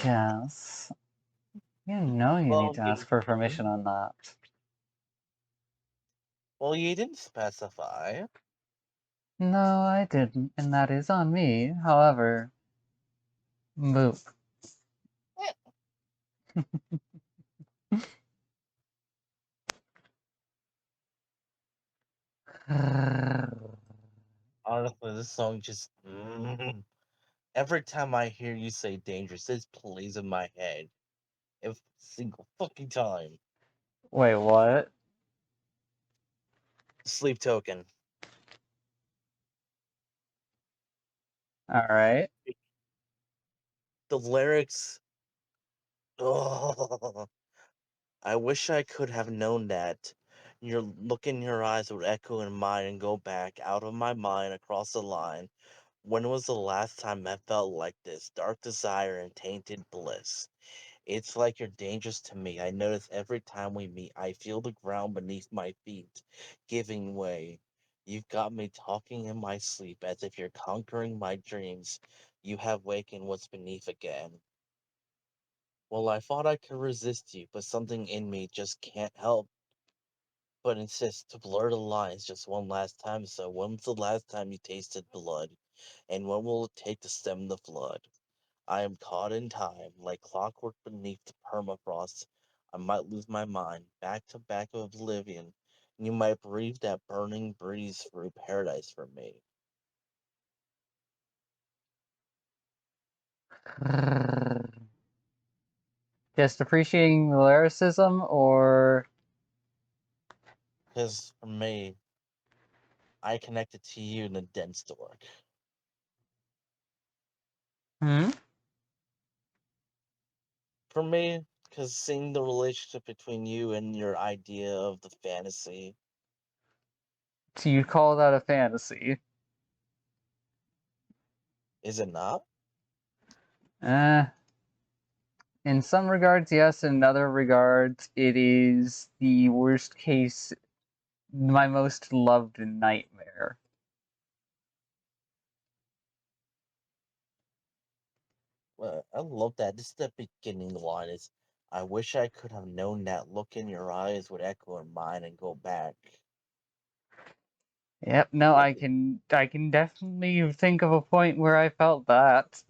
ass. You know you need well, to ask you, for permission on that. well, you didn't specify. No, I didn't, and that is on me. However, boop. Honestly, this song just every time I hear you say dangerous, it plays in my head. Every single fucking time. Wait, what? Sleep token. Alright. The lyrics. Oh, I wish I could have known that. Your look in your eyes would echo in mine and go back out of my mind across the line. When was the last time I felt like this? Dark desire and tainted bliss. It's like you're dangerous to me. I notice every time we meet, I feel the ground beneath my feet giving way. You've got me talking in my sleep as if you're conquering my dreams. You have wakened what's beneath again. Well, I thought I could resist you, but something in me just can't help but insist to blur the lines just one last time. So, when's the last time you tasted blood? And what will it take to stem the flood? I am caught in time, like clockwork beneath the permafrost. I might lose my mind, back to back of oblivion, and you might breathe that burning breeze through paradise for me. Just appreciating the lyricism, or Because for me, I connected to you in a dense dork. hmm? For me, because seeing the relationship between you and your idea of the fantasy, Do you call that a fantasy? is it not? Uh, in some regards, yes. In other regards, it is the worst case, my most loved nightmare. Well, I love that. This is the beginning line is I wish I could have known that look in your eyes would echo in mine and go back. Yep, no, I can definitely think of a point where I felt that.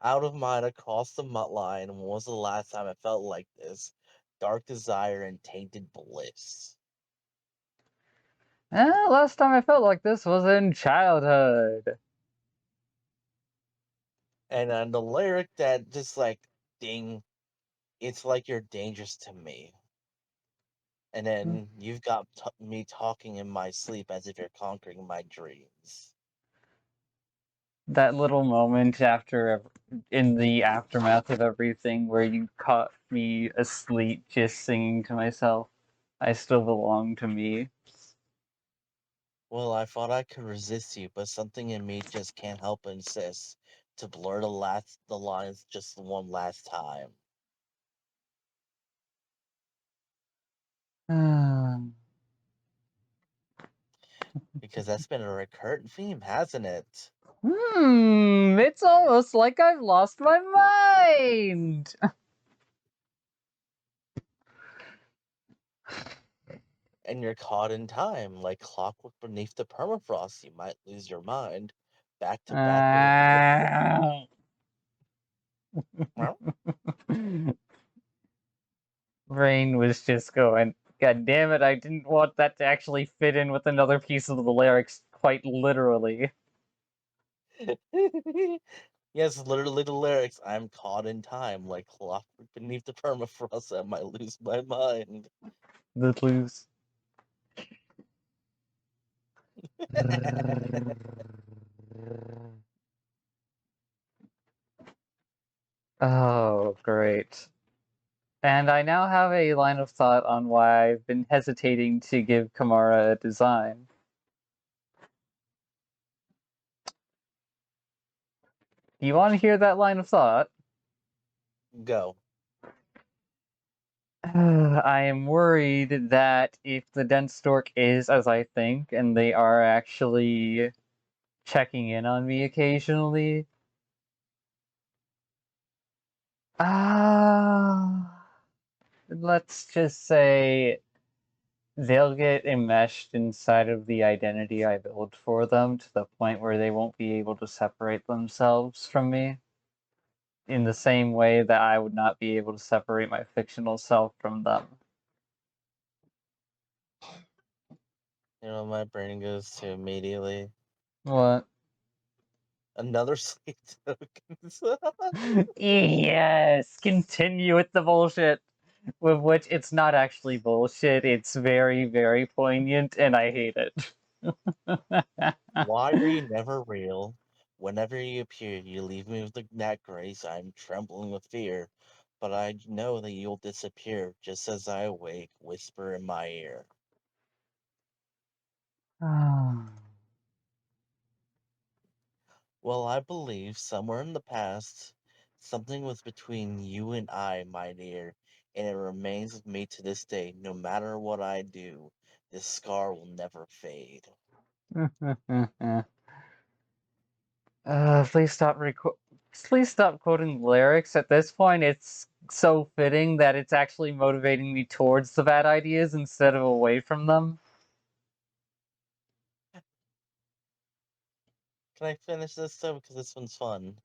Out of mine across the line. When was the last time I felt like this? Dark desire and tainted bliss. Last time I felt like this was in childhood. And then the lyric that just like ding, it's like you're dangerous to me. And then you've got me talking in my sleep as if you're conquering my dreams. That little moment in the aftermath of everything where you caught me asleep just singing to myself, I still belong to me. Well, I thought I could resist you, but something in me just can't help but insist to blur the lines just one last time. Because that's been a recurrent theme, hasn't it? It's almost like I've lost my mind. And you're caught in time, like clockwork beneath the permafrost. You might lose your mind. Back to back of Ah. well, Brain was just going, God damn it, I didn't want that to actually fit in with another piece of the lyrics, quite literally. yes, literally the lyrics. I'm caught in time, like clockwork beneath the permafrost. I might lose my mind. The blues. Oh, great. And I now have a line of thought on why I've been hesitating to give Kamara a design. Do you want to hear that line of thought? Go. I am worried that if the dense stork is as I think, and they are actually checking in on me occasionally, ah, let's just say they'll get enmeshed inside of the identity I build for them to the point where they won't be able to separate themselves from me in the same way that I would not be able to separate my fictional self from them. You know, my brain goes to immediately What? another sleep tokens. Yes! Continue with the bullshit! With which it's not actually bullshit, it's very, very poignant, and I hate it. Why are you never real? Whenever you appear, you leave me with that grace. I'm trembling with fear, but I know that you'll disappear just as I awake, whisper in my ear. Well, I believe somewhere in the past, something was between you and I, my dear, and it remains with me to this day. No matter what I do, this scar will never fade. Please stop quoting lyrics. At this point, it's so fitting that it's actually motivating me towards the bad ideas instead of away from them. Can I finish this though? Because this one's fun.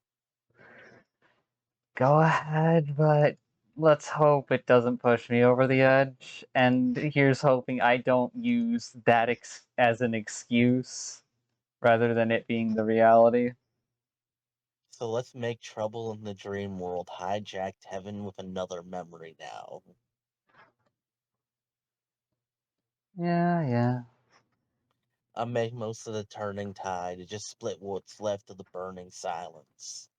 Go ahead, but let's hope it doesn't push me over the edge. And here's hoping I don't use that as an excuse rather than it being the reality. So let's make trouble in the dream world hijacked heaven with another memory now. Yeah, yeah. I make most of the turning tide to just split what's left of the burning silence.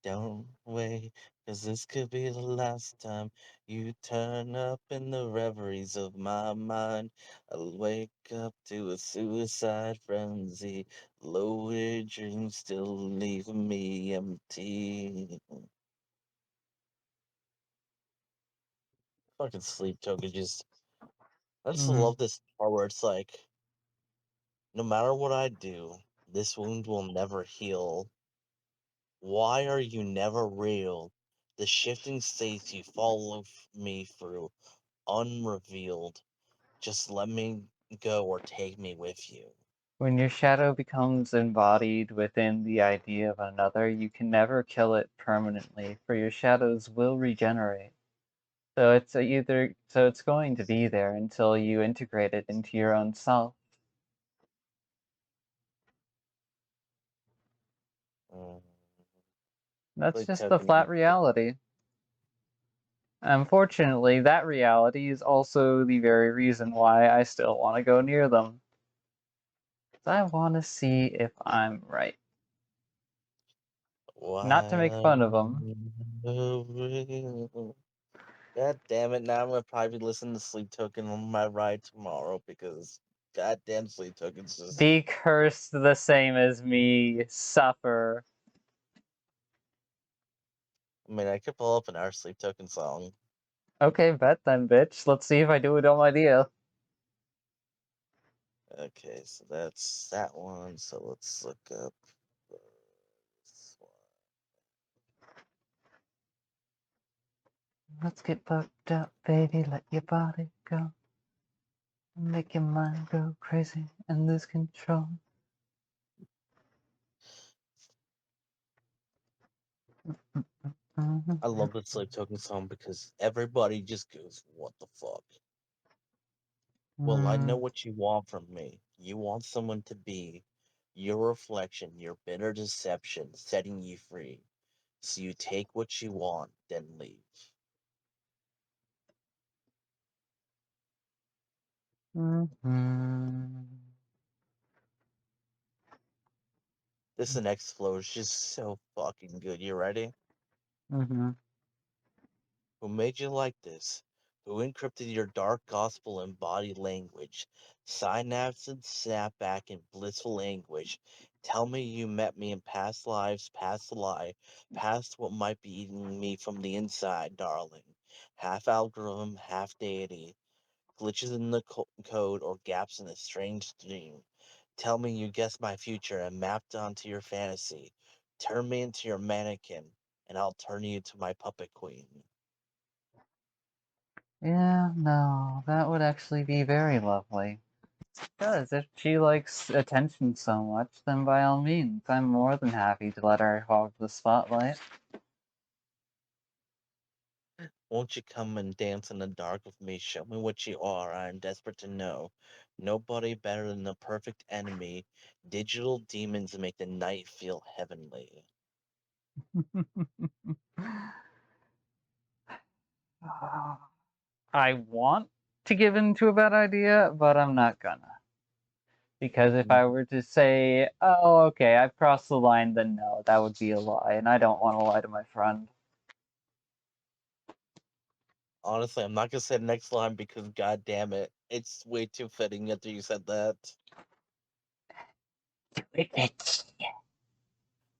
Don't wait, 'cause this could be the last time you turn up in the reveries of my mind. I'll wake up to a suicide frenzy, loaded dreams still leaving me empty. Fucking sleep token just. I just Mm. love this part where it's like, no matter what I do, this wound will never heal. Why are you never real? The shifting states you follow me through, unrevealed. Just let me go or take me with you. When your shadow becomes embodied within the idea of another, you can never kill it permanently, for your shadows will regenerate. So it's going to be there until you integrate it into your own self. Mm. That's Sleep just the token. flat reality. Unfortunately, that reality is also the very reason why I still want to go near them. I want to see if I'm right. Not to Why make are fun of you them. never real? God damn it! Now I'm gonna probably listen to Sleep Token on my ride tomorrow because goddamn Sleep Token's just. Be cursed the same as me, suffer. I mean, I could pull up an our Sleep Token song. Okay, bet then, bitch. Let's see if I do it on my deal. Okay, so that's that one. So let's look up this one. Let's get fucked up, baby. Let your body go. Make your mind go crazy and lose control. I Mhm. love the Sleep Token song because everybody just goes, "What the fuck?" Well, I know Mm, what you want from me. You want someone to be your reflection, your bitter deception, setting you free. So you take what you want, then leave. mhm. This next flow is just so fucking good. You ready? Mhm. Who made you like this? Who encrypted your dark gospel in body language? Synapses snap back in blissful anguish. Tell me you met me in past lives, past the lie, past what might be eating me from the inside, darling. Half algorithm, half deity. Glitches in the code or gaps in a strange dream. Tell me you guessed my future and mapped onto your fantasy. Turn me into your mannequin, and I'll turn you to my puppet queen. Yeah, no, that would actually be very lovely. Because if she likes attention so much, then by all means, I'm more than happy to let her hog the spotlight. Won't you come and dance in the dark with me? Show me what you are. I am desperate to know. Nobody better than the perfect enemy. Digital demons make the night feel heavenly. I want to give in to a bad idea, but I'm not gonna. Because if I were to say, oh, okay, I've crossed the line, then no, that would be a lie, and I don't want to lie to my friend. Honestly, I'm not gonna say the next line because god damn it, it's way too fitting after you said that.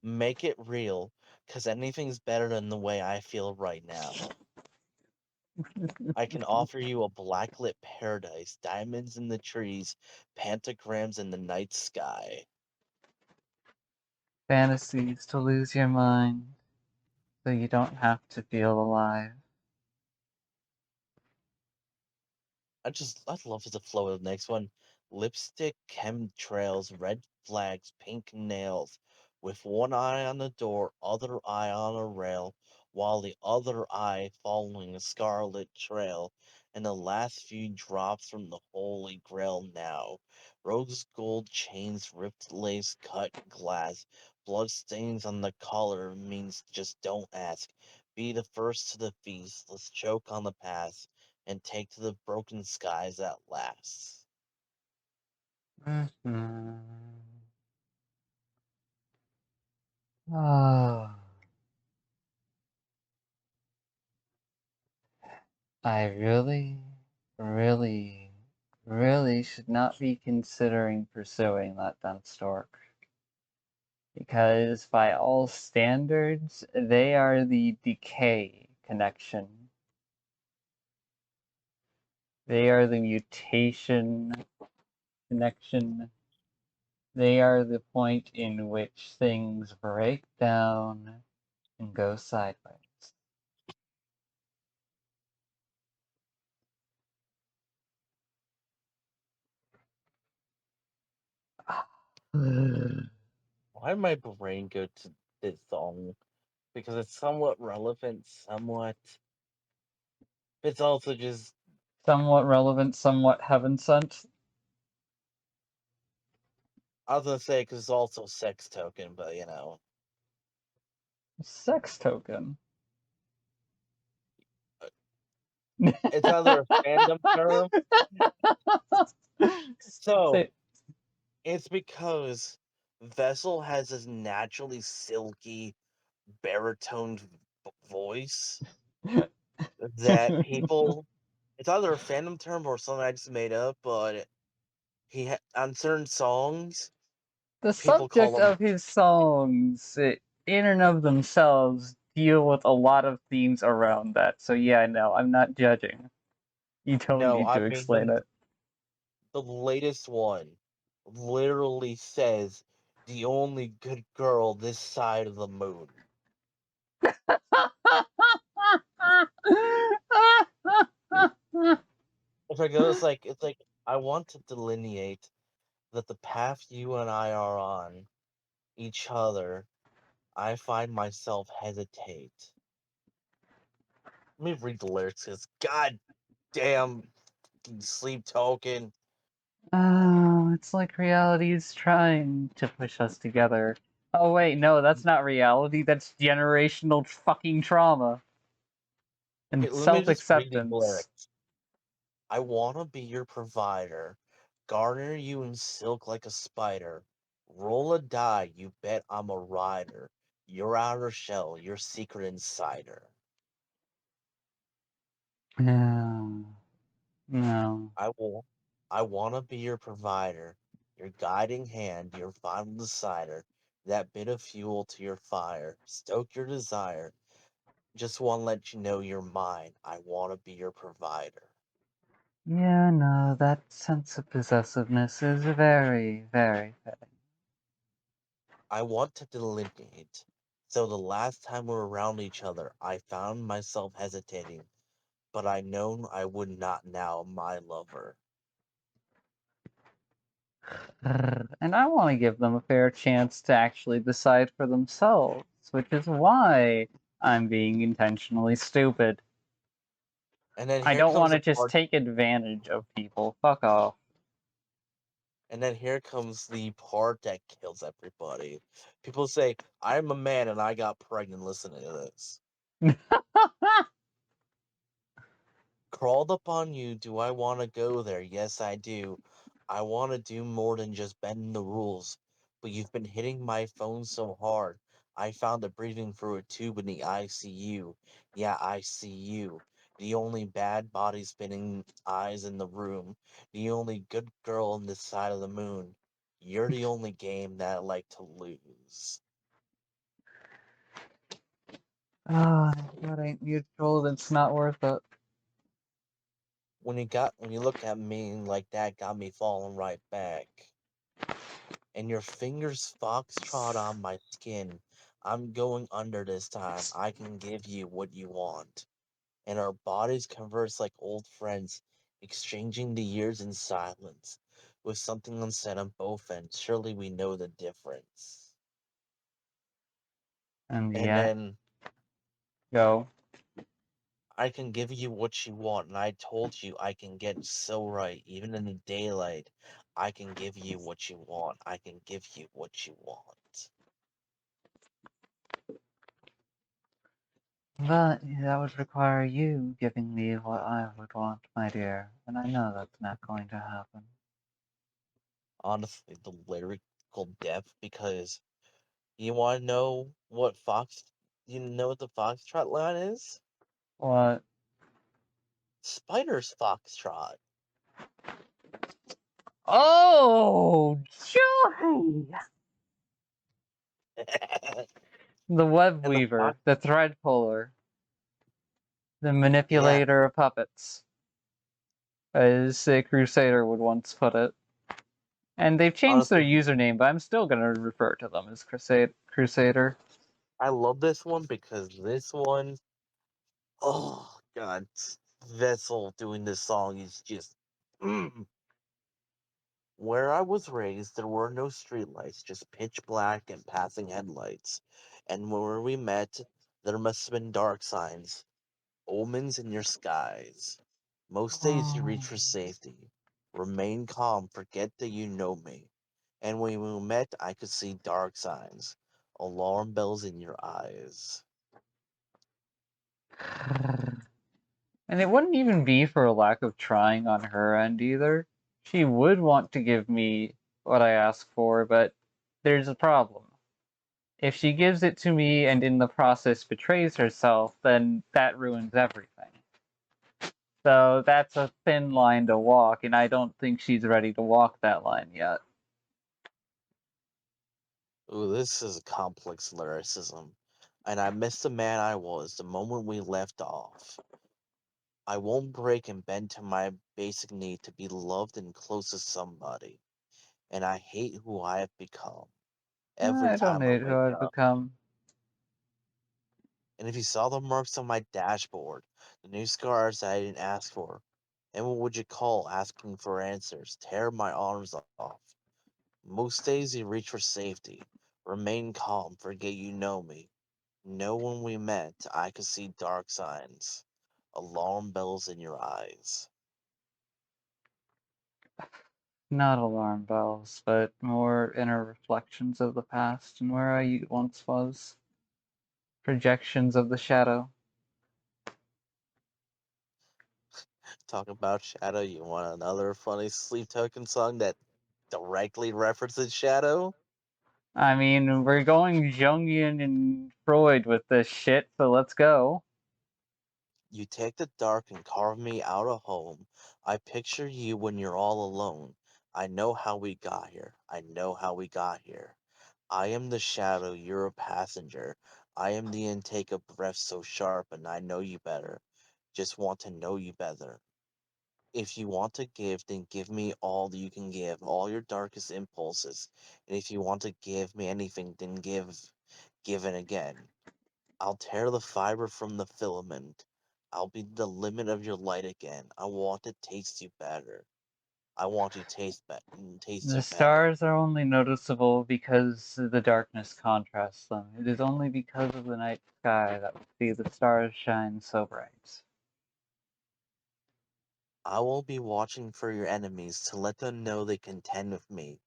Make it real, cause anything's better than the way I feel right now. I can offer you a blacklit paradise, diamonds in the trees, pentagrams in the night sky. Fantasies to lose your mind so you don't have to feel alive. I love the flow of the next one. Lipstick, chemtrails, red flags, pink nails, with one eye on the door, other eye on a rail, while the other eye following a scarlet trail, and the last few drops from the holy grail now. Rose gold chains, ripped lace, cut glass, blood stains on the collar means just don't ask. Be the first to the feast, let's choke on the past and take to the broken skies at last. Mhm. Ah, I really, really, really should not be considering pursuing that dumb stork. Because by all standards, they are the decay connection. They are the mutation connection. They are the point in which things break down and go sideways. Why did my brain go to this song? Because it's somewhat relevant, somewhat. It's also just. Somewhat relevant, somewhat heaven sent. I was gonna say because it's also sex token, but you know, Sex token. uh, it's either a fandom term. So Say, it's because Vessel has this naturally silky baritone voice that people. It's either a fandom term or something I just made up, but on certain songs the people subject call him. of his songs, in and of themselves, deal with a lot of themes around that. So yeah, no, I'm not judging. You don't No, need I to mean explain it. the latest one literally says the only good girl this side of the moon. If I go, it's like I want to delineate that the path you and I are on each other, I find myself hesitate. Let me read the lyrics, because god damn sleep token. Oh, it's like reality is trying to push us together. Oh wait, no, that's not reality. That's generational fucking trauma Okay, and let me just read these self-acceptance. lyrics. I wanna be your provider, garner you in silk like a spider. Roll a die, you bet I'm a rider. Your outer shell, your secret insider. No, no. I will I wanna be your provider, your guiding hand, your final decider, that bit of fuel to your fire. Stoke your desire. Just wanna let you know you're mine. I wanna be your provider. Yeah, no, that sense of possessiveness is very, very fitting. I want to delineate. So the last time we were around each other, I found myself hesitating, but I known I would not now, my lover. And I want to give them a fair chance to actually decide for themselves, which is why I'm being intentionally stupid. And then I here don't comes want the to just part, take advantage of people. Fuck off. and then here comes the part that kills everybody. People say, I'm a man and I got pregnant listening to this. Crawled up on you, do I want to go there? Yes, I do. I want to do more than just bend the rules. But you've been hitting my phone so hard. I found it breathing through a tube in the ICU. Yeah, I see you. The only bad body spinning eyes in the room. The only good girl on this side of the moon. You're the only game that I like to lose. Ah, that ain't mutual. It's not worth it. when you look at me like that, got me falling right back. And your fingers foxtrot on my skin. I'm going under this time. I can give you what you want. And our bodies converse like old friends, exchanging the years in silence. With something unsaid on both ends, surely we know the difference. And And yet, then go. I can give you what you want, and I told you I can get so right, even in the daylight. I can give you what you want. I can give you what you want. But that would require you giving me what I would want, my dear, and I know that's not going to happen. Honestly, the lyrical depth, because you want to know what you know what the Foxtrot line is? What? Spider's Foxtrot. Oh, joy! The web And the weaver, fox, the thread puller, the yeah, manipulator of puppets, as a crusader would once put it. And they've changed their honestly, username, but I'm still going to refer to them as Crusader. I love this one because this one, oh god, Vessel doing this song is just. Mm. Where I was raised, there were no streetlights, just pitch black and passing headlights. And where we met, there must have been dark signs, omens in your skies. Most days you reach Oh. for safety. Remain calm, forget that you know me. And when we met, I could see dark signs, alarm bells in your eyes. And it wouldn't even be for a lack of trying on her end either. She would want to give me what I ask for, but there's a problem. If she gives it to me and in the process betrays herself, then that ruins everything. So that's a thin line to walk, and I don't think she's ready to walk that line yet. Ooh, this is a complex lyricism. And I miss the man I was the moment we left off. I won't break and bend to my basic need to be loved and close to somebody. And I hate who I have become every I don't time I know who wake I've up. become. And if you saw the marks on my dashboard, the new scars I didn't ask for, and what would you call asking for answers? Tear my arms off. Most days you reach for safety. Remain calm, forget you know me. Know when we met, I could see dark signs, alarm bells in your eyes. Not alarm bells, but more inner reflections of the past and where I once was. Projections of the shadow. Talk about Shadow. You want another funny Sleep Token song that directly references Shadow? I mean, we're going Jungian and Freud with this shit, so let's go. You take the dark and carve me out a home. I picture you when you're all alone. I know how we got here. I know how we got here. I am the shadow, you're a passenger. I am the intake of breath so sharp, and I know you better. Just want to know you better. If you want to give, then give me all that you can give, all your darkest impulses. And if you want to give me anything, then give it again. I'll tear the fiber from the filament. I'll be the limit of your light again. I want to taste you better. I want to taste The you better. stars are only noticeable because the darkness contrasts them. It is only because of the night sky that we see the stars shine so bright. I will be watching for your enemies to let them know they contend with me.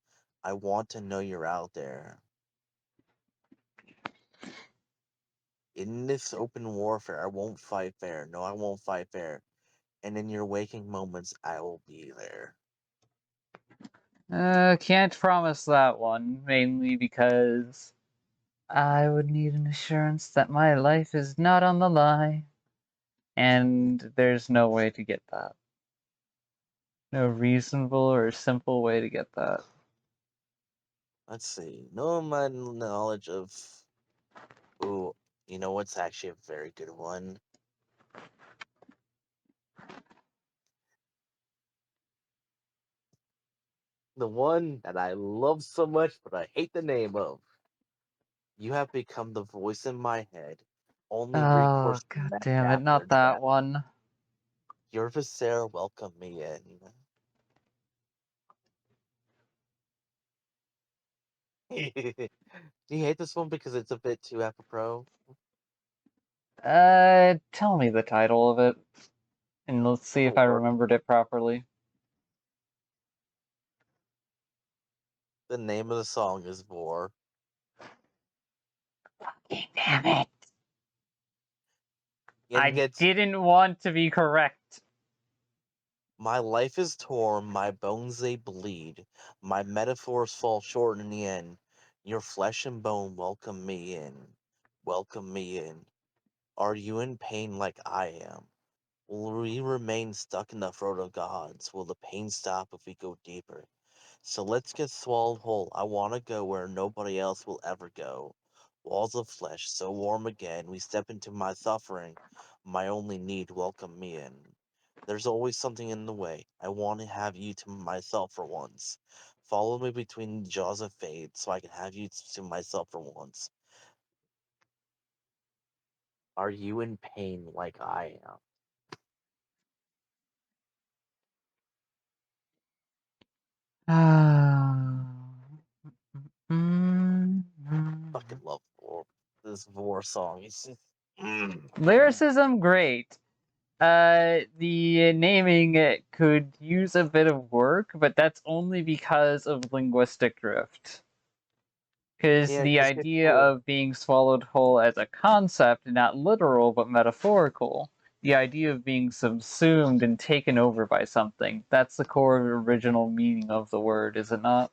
I want to know you're out there. In this open warfare, I won't fight fair. No, I won't fight fair. And in your waking moments, I will be there. Can't promise that one, mainly because I would need an assurance that my life is not on the line, and there's no way to get that. No reasonable or simple way to get that. Let's see. No my knowledge of. Ooh, you know what's actually a very good one? The one that I love so much, but I hate the name of. You have become the voice in my head. Only Oh, recourse god left damn it, after not that death. one. Your Viscera welcome me in. Do you hate this one because it's a bit too apropos? Tell me the title of it, and let's see if I Vor. remembered it properly. The name of the song is Vor. Damn it! And I gets didn't want to be correct. my life is torn, my bones they bleed, my metaphors fall short in the end. Your flesh and bone welcome me in. Welcome me in. Are you in pain like I am? Will we remain stuck in the throat of gods? Will the pain stop if we go deeper? So let's get swallowed whole. I want to go where nobody else will ever go. Walls of flesh, so warm again. We step into my suffering. My only need, welcome me in. There's always something in the way. I want to have you to myself for once. Follow me between the jaws of fate so I can have you to myself for once. Are you in pain like I am? Fucking love Vor. This Vor song. It's just. Lyricism, great. The naming could use a bit of work, but that's only because of linguistic drift. Because Yeah, the because idea people. of being swallowed whole as a concept, not literal but metaphorical, the idea of being subsumed and taken over by something, that's the core original meaning of the word, is it not?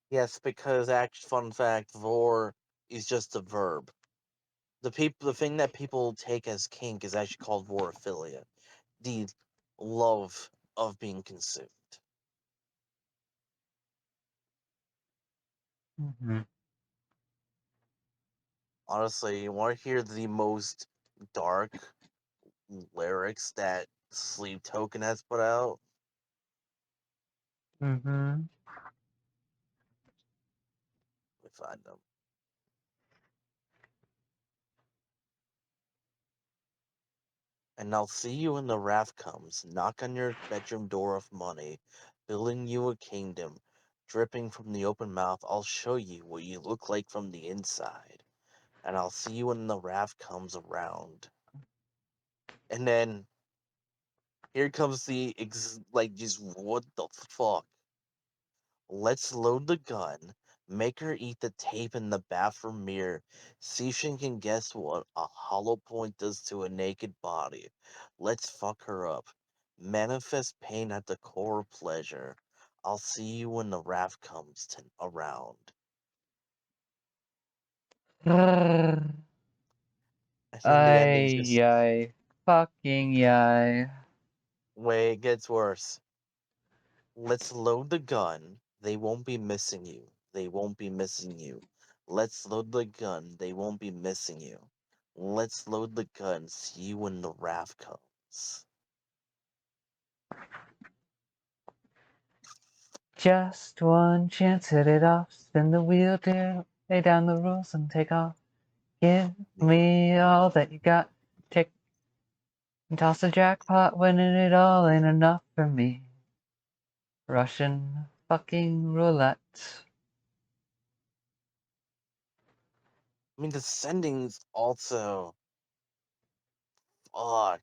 Yes, because actually, fun fact, Vor is just a verb. The thing that people take as kink is actually called vorophilia, the love of being consumed. Mm-hmm. Honestly, you want to hear the most dark lyrics that Sleep Token has put out? Mm-hmm. Let me find them. And I'll see you when the wrath comes, knock on your bedroom door of money, building you a kingdom, dripping from the open mouth. I'll show you what you look like from the inside, and I'll see you when the wrath comes around. And then here comes the like, just what the fuck? Let's load the gun, make her eat the tape in the bathroom mirror, see if she can guess what a hollow point does to a naked body. Let's fuck her up. Manifest pain at the core of pleasure. I'll see you when the wrath comes around. And then the ending's Ay, just, ay, fucking yay. way it gets worse. Let's load the gun. They won't be missing you. They won't be missing you. Let's load the gun. They won't be missing you. Let's load the gun. See you when the wrath comes. Just one chance, hit it off, spin the wheel, dear, lay down the rules and take off. Give me all that you got, take and toss a jackpot, winning it all ain't enough for me. Russian fucking roulette. I mean, the sending's also. Fuck.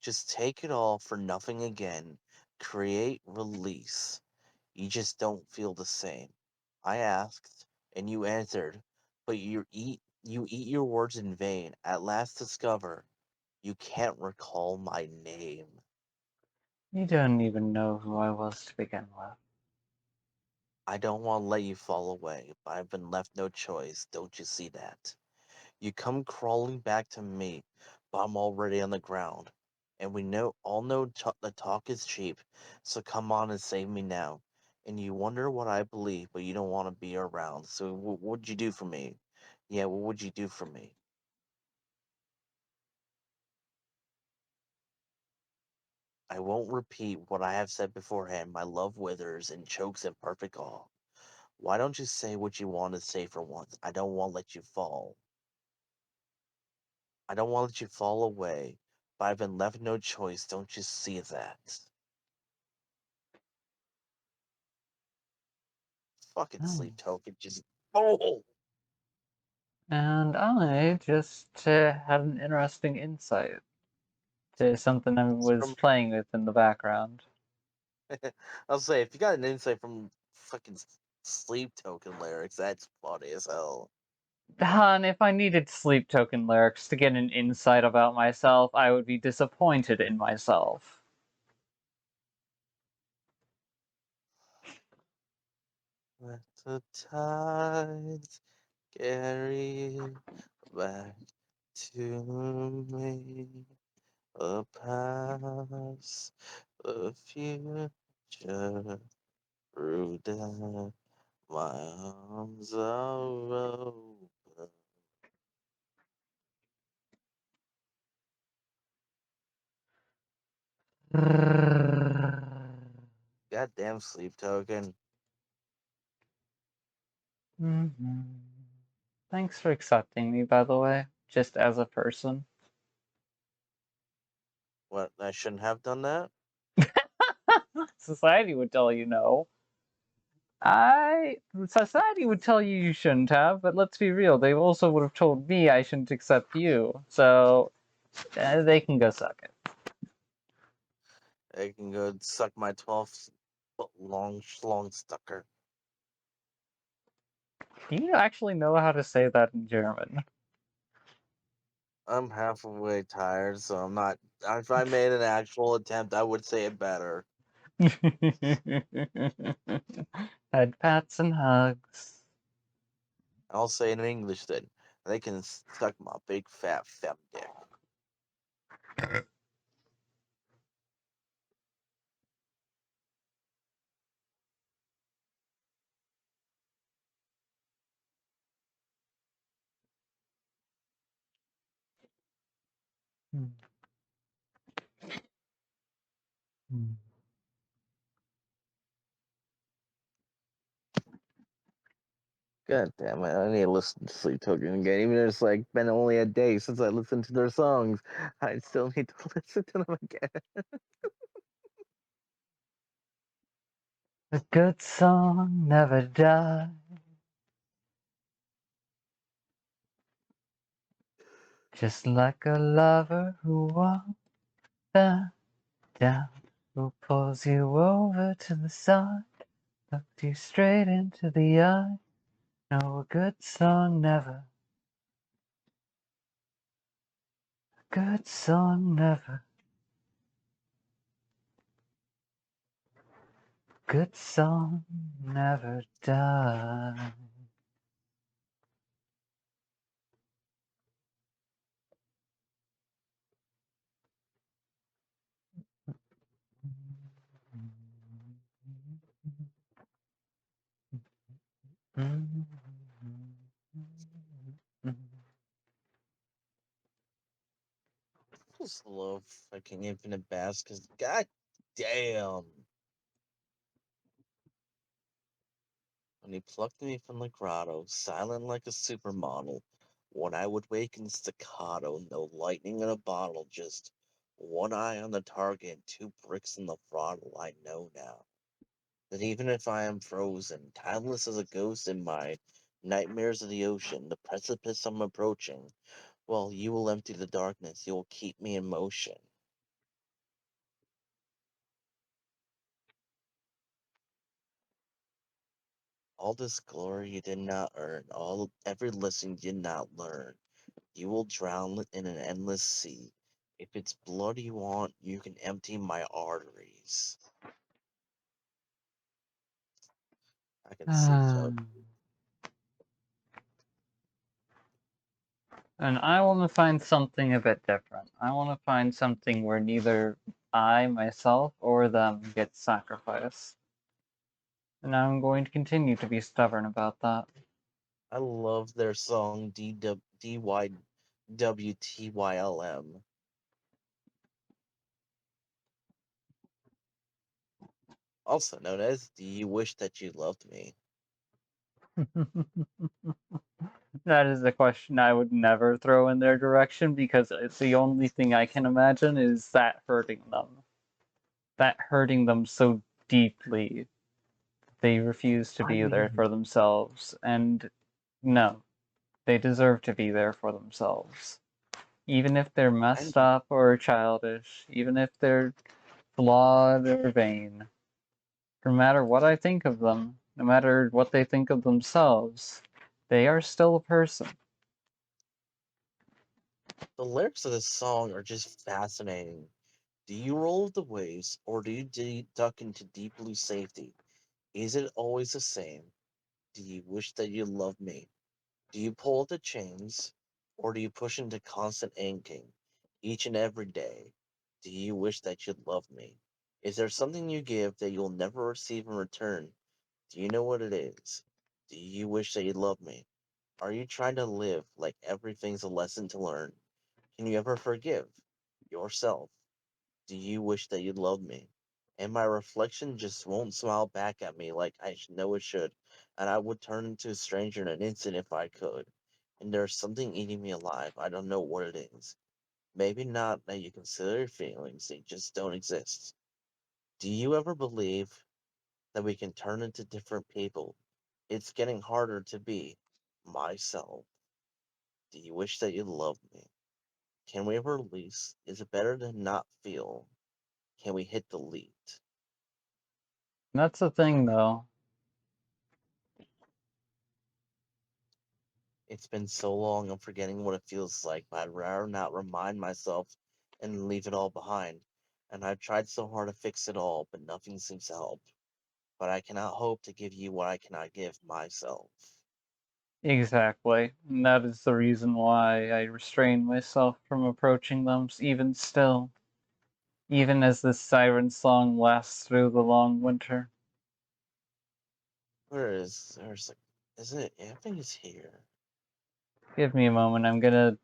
Just take it all for nothing again. Create, release. You just don't feel the same. I asked, and you answered, but you eat your words in vain. At last discover you can't recall my name. You don't even know who I was to begin with. I don't want to let you fall away, but I've been left no choice. Don't you see that? You come crawling back to me, but I'm already on the ground. And we all know the talk is cheap, so come on and save me now. And you wonder what I believe, but you don't want to be around. So what would you do for me? Yeah, what would you do for me? I won't repeat what I have said beforehand. My love withers and chokes in perfect awe. Why don't you say what you want to say for once? I don't want to let you fall. I don't want to let you fall away, but I've been left no choice. Don't you see that? Fucking Oh. sleep token, just oh, And I just had an interesting insight to something I was from playing with in the background. I'll say if you got an insight from fucking sleep token lyrics, that's funny as hell. And if I needed sleep token lyrics to get an insight about myself, I would be disappointed in myself. Let the tides carry back to me a past, a future through death. My arms are open. Goddamn sleep token. Mhm. Thanks for accepting me, by the way, just as a person. What? I shouldn't have done that? Society would tell you no. Society would tell you you shouldn't have, but let's be real, they also would have told me I shouldn't accept you. So, they can go suck it. I can go suck my 12-foot long schlong stucker. Do you actually know how to say that in German? I'm halfway tired, so I'm not. If I made an actual attempt, I would say it better. Head pats and hugs. I'll say it in English then. They can suck my big fat fem dick. God damn it! I need to listen to Sleep Token again. Even if it's like been only a day since I listened to their songs, I still need to listen to them again. A good song never dies. Just like a lover who walks down, who pulls you over to the side, looks you straight into the eye. No, a good song never, a good song never, good song never dies. Just love fucking Infinite Bass, cause god damn. When he plucked me from the grotto, silent like a supermodel, when I would wake in staccato, no lightning in a bottle, just one eye on the target, two bricks in the throttle, I know now. That even if I am frozen, timeless as a ghost in my nightmares of the ocean, the precipice I'm approaching, well, you will empty the darkness, you will keep me in motion. All this glory you did not earn, all every lesson you did not learn. You will drown in an endless sea. If it's blood you want, you can empty my arteries. I can sleep token. And I want to find something a bit different. I want to find something where neither I, myself, or them gets sacrificed. And I'm going to continue to be stubborn about that. I love their song DYWTYLM. also known as Do You Wish That You Loved Me? That is a question I would never throw in their direction because it's the only thing I can imagine is that hurting them. That hurting them so deeply they refuse to I be there mean, for themselves. And no, they deserve to be there for themselves. Even if they're I, messed up or childish, even if they're flawed or vain, no matter what I think of them, no matter what they think of themselves, they are still a person. the lyrics of this song are just fascinating. Do you roll with the waves, or do you duck into deep blue safety? Is it always the same? Do you wish that you loved me? Do you pull at the chains, or do you push into constant anchoring each and every day? Do you wish that you loved me? Is there something you give that you'll never receive in return? Do you know what it is? Do you wish that you loved me? Are you trying to live like everything's a lesson to learn? Can you ever forgive yourself? Do you wish that you loved me? And my reflection just won't smile back at me like know it should, and I would turn into a stranger in an instant if I could. And there's something eating me alive. I don't know what it is. Maybe not that you consider your feelings, they just don't exist. Do you ever believe that we can turn into different people? It's getting harder to be myself. Do you wish that you loved me? Can we ever release? Is it better to not feel? Can we hit delete? That's the thing, though. It's been so long I'm forgetting what it feels like, but I'd rather not remind myself and leave it all behind. And I've tried so hard to fix it all, but nothing seems to help. But I cannot hope to give you what I cannot give myself. Exactly. And that is the reason why I restrain myself from approaching them, even still. Even as this siren song lasts through the long winter. There's like, is it? I think it's here. Give me a moment, I'm gonna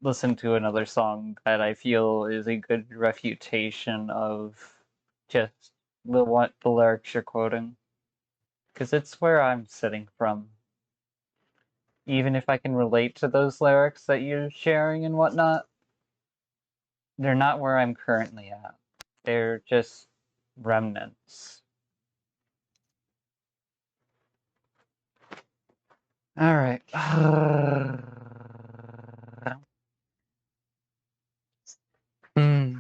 listen to another song that I feel is a good refutation of just what the lyrics you're quoting. Because it's where I'm sitting from. Even if I can relate to those lyrics that you're sharing and whatnot, they're not where I'm currently at. They're just remnants. Alright. Hmm.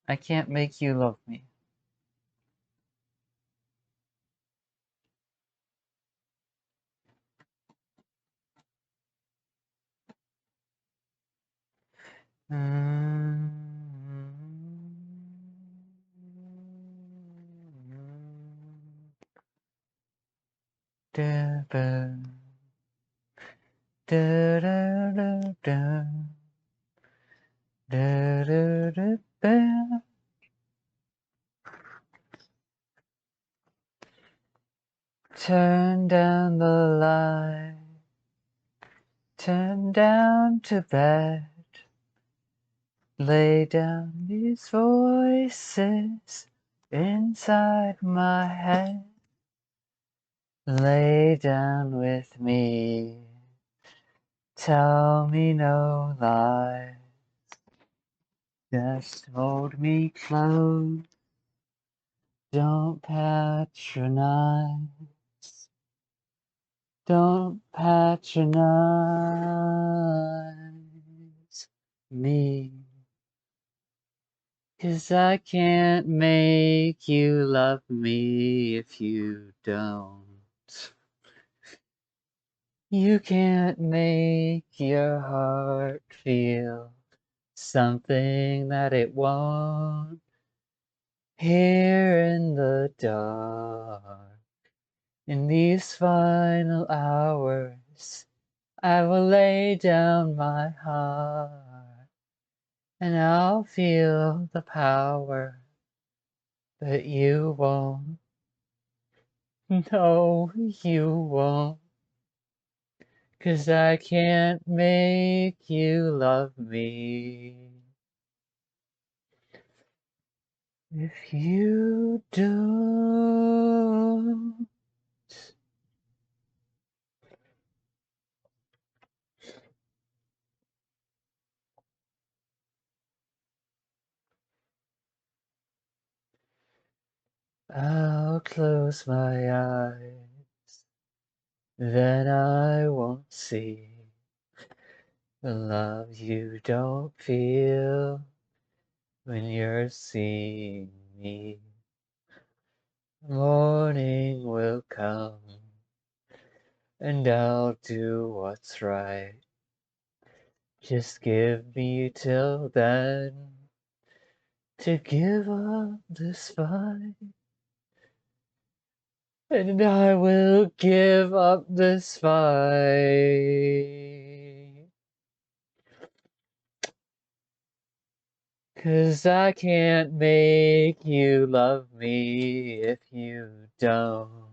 I can't make you love me. Da, da, da, da, da, da, da, da, da, da. Turn down the light, turn down to bed, lay down these voices inside my head. Lay down with me, tell me no lie, just hold me close, don't patronize, don't patronize me. 'Cause I can't make you love me if you don't. You can't make your heart feel something that it won't. Here in the dark, in these final hours, I will lay down my heart and I'll feel the power, but you won't. No, you won't. 'Cause I can't make you love me. If you don't, I'll close my eyes, then I won't see the love you don't feel when you're seeing me. Morning will come, and I'll do what's right. Just give me till then to give up this fight. And I will give up this fight. 'Cause I can't make you love me if you don't.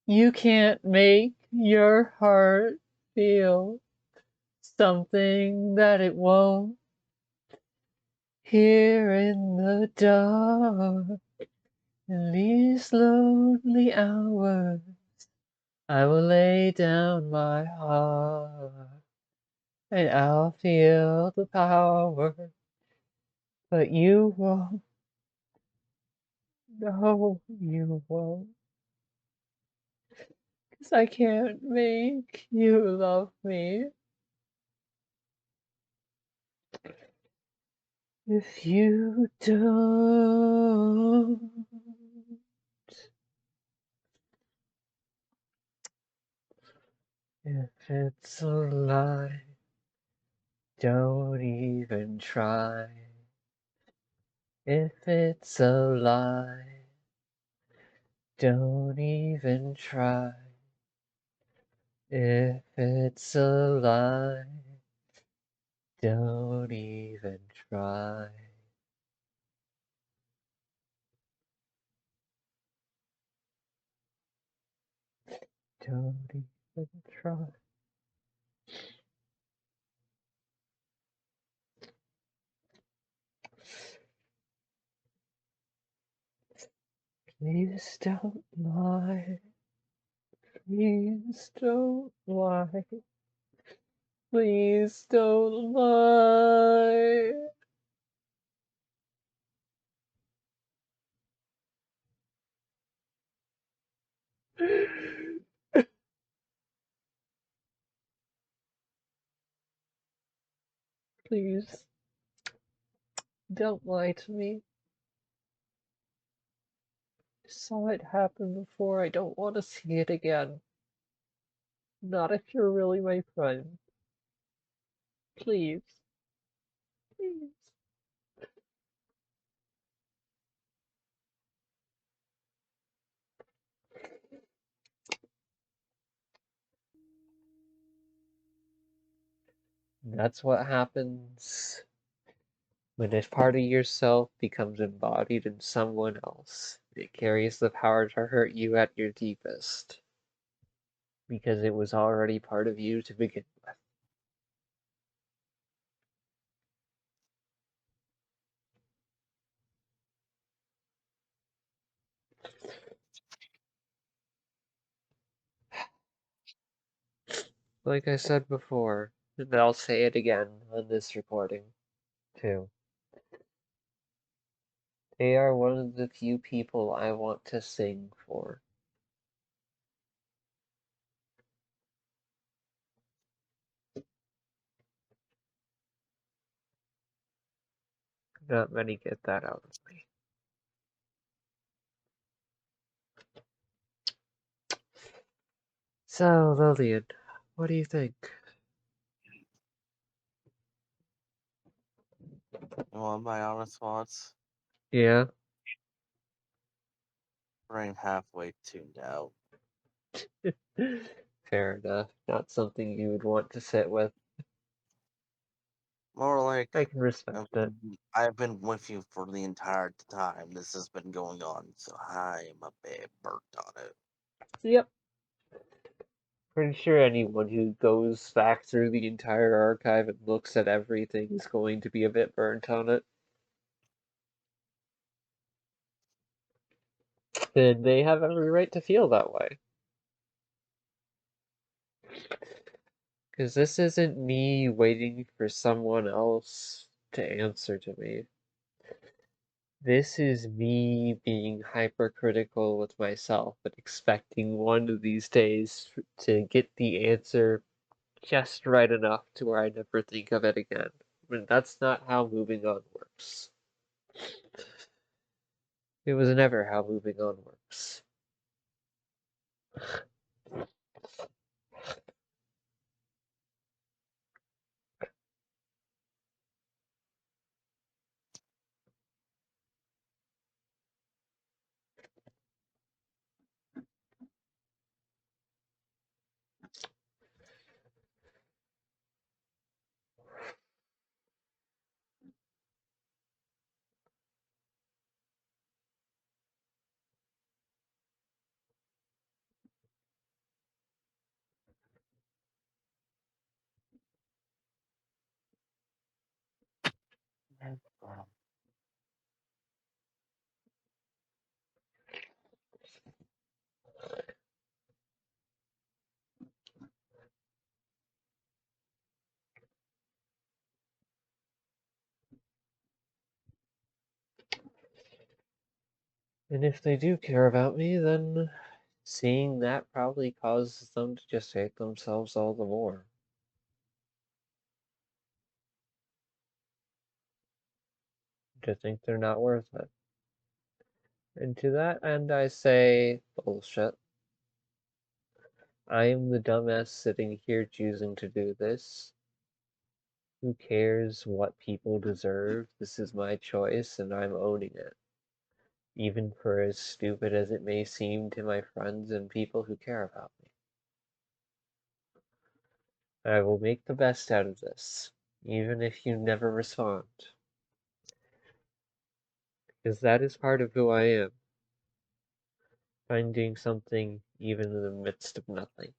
You can't make your heart feel something that it won't. Here in the dark, in these lonely hours, I will lay down my heart and I'll feel the power. But you won't, no, you won't. 'Cause I can't make you love me if you don't. If it's a lie, don't even try. If it's a lie, don't even try. If it's a lie, don't even try. Don't even try. Please don't lie. Please don't lie. Please don't lie. Please don't lie to me. I saw it happen before. I don't want to see it again. Not if you're really my friend. Please. Please. That's what happens when a part of yourself becomes embodied in someone else. It carries the power to hurt you at your deepest because it was already part of you to begin with. Like I said before, and I'll say it again on this recording, too. They are one of the few people I want to sing for. Not many get that out of me. So, Lillian, what do you think? You want my honest thoughts? Yeah? I'm halfway tuned out. Fair enough. Not something you would want to sit with. More like I can respect it. I've been with you for the entire time this has been going on, so I'm a bit burnt on it. Yep. Pretty sure anyone who goes back through the entire archive and looks at everything is going to be a bit burnt on it. then they have every right to feel that way. Because this isn't me waiting for someone else to answer to me. This is me being hypercritical with myself and expecting one of these days to get the answer just right enough to where I never think of it again. But that's not how moving on works. It was never how moving on works. And if they do care about me, then seeing that probably causes them to just hate themselves all the more. To think they're not worth it. And to that end, I say, bullshit. I am the dumbass sitting here choosing to do this. Who cares what people deserve? This is my choice, and I'm owning it. Even for as stupid as it may seem to my friends and people who care about me. I will make the best out of this, even if you never respond. Because that is part of who I am. Finding something even in the midst of nothing.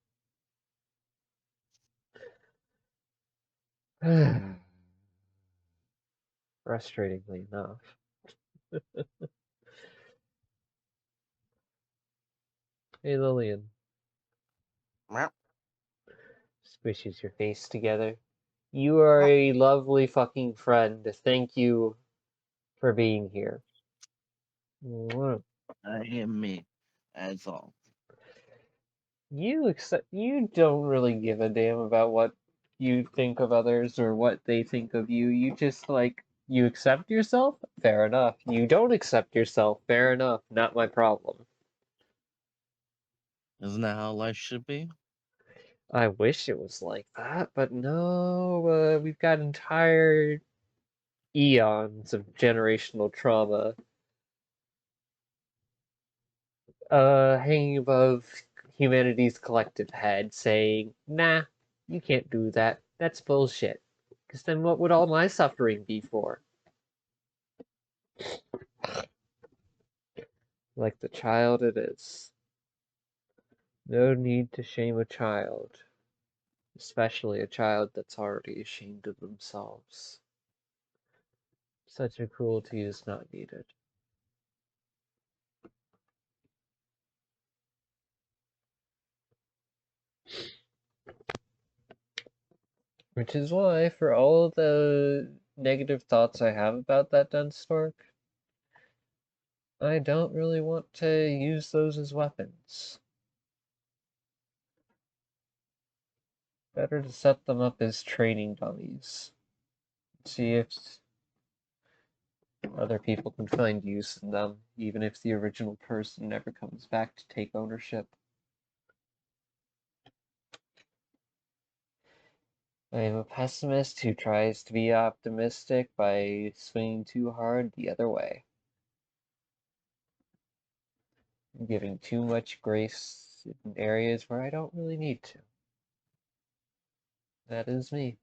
Frustratingly enough. Hey Lillian, squishes your face together. You are a lovely fucking friend. Thank you for being here. Mwah. I am me, as all. You don't really give a damn about what you think of others or what they think of you. You just you accept yourself? Fair enough. You don't accept yourself? Fair enough. Not my problem. Isn't that how life should be? I wish it was like that, but no, we've got entire eons of generational trauma hanging above humanity's collective head saying, nah, you can't do that. That's bullshit. Because then what would all my suffering be for? Like the child it is. No need to shame a child, especially a child that's already ashamed of themselves. Such a cruelty is not needed. Which is why, for all the negative thoughts I have about that dense stork, I don't really want to use those as weapons. Better to set them up as training dummies. See if other people can find use in them, even if the original person never comes back to take ownership. I am a pessimist who tries to be optimistic by swinging too hard the other way. Giving too much grace in areas where I don't really need to. That is me.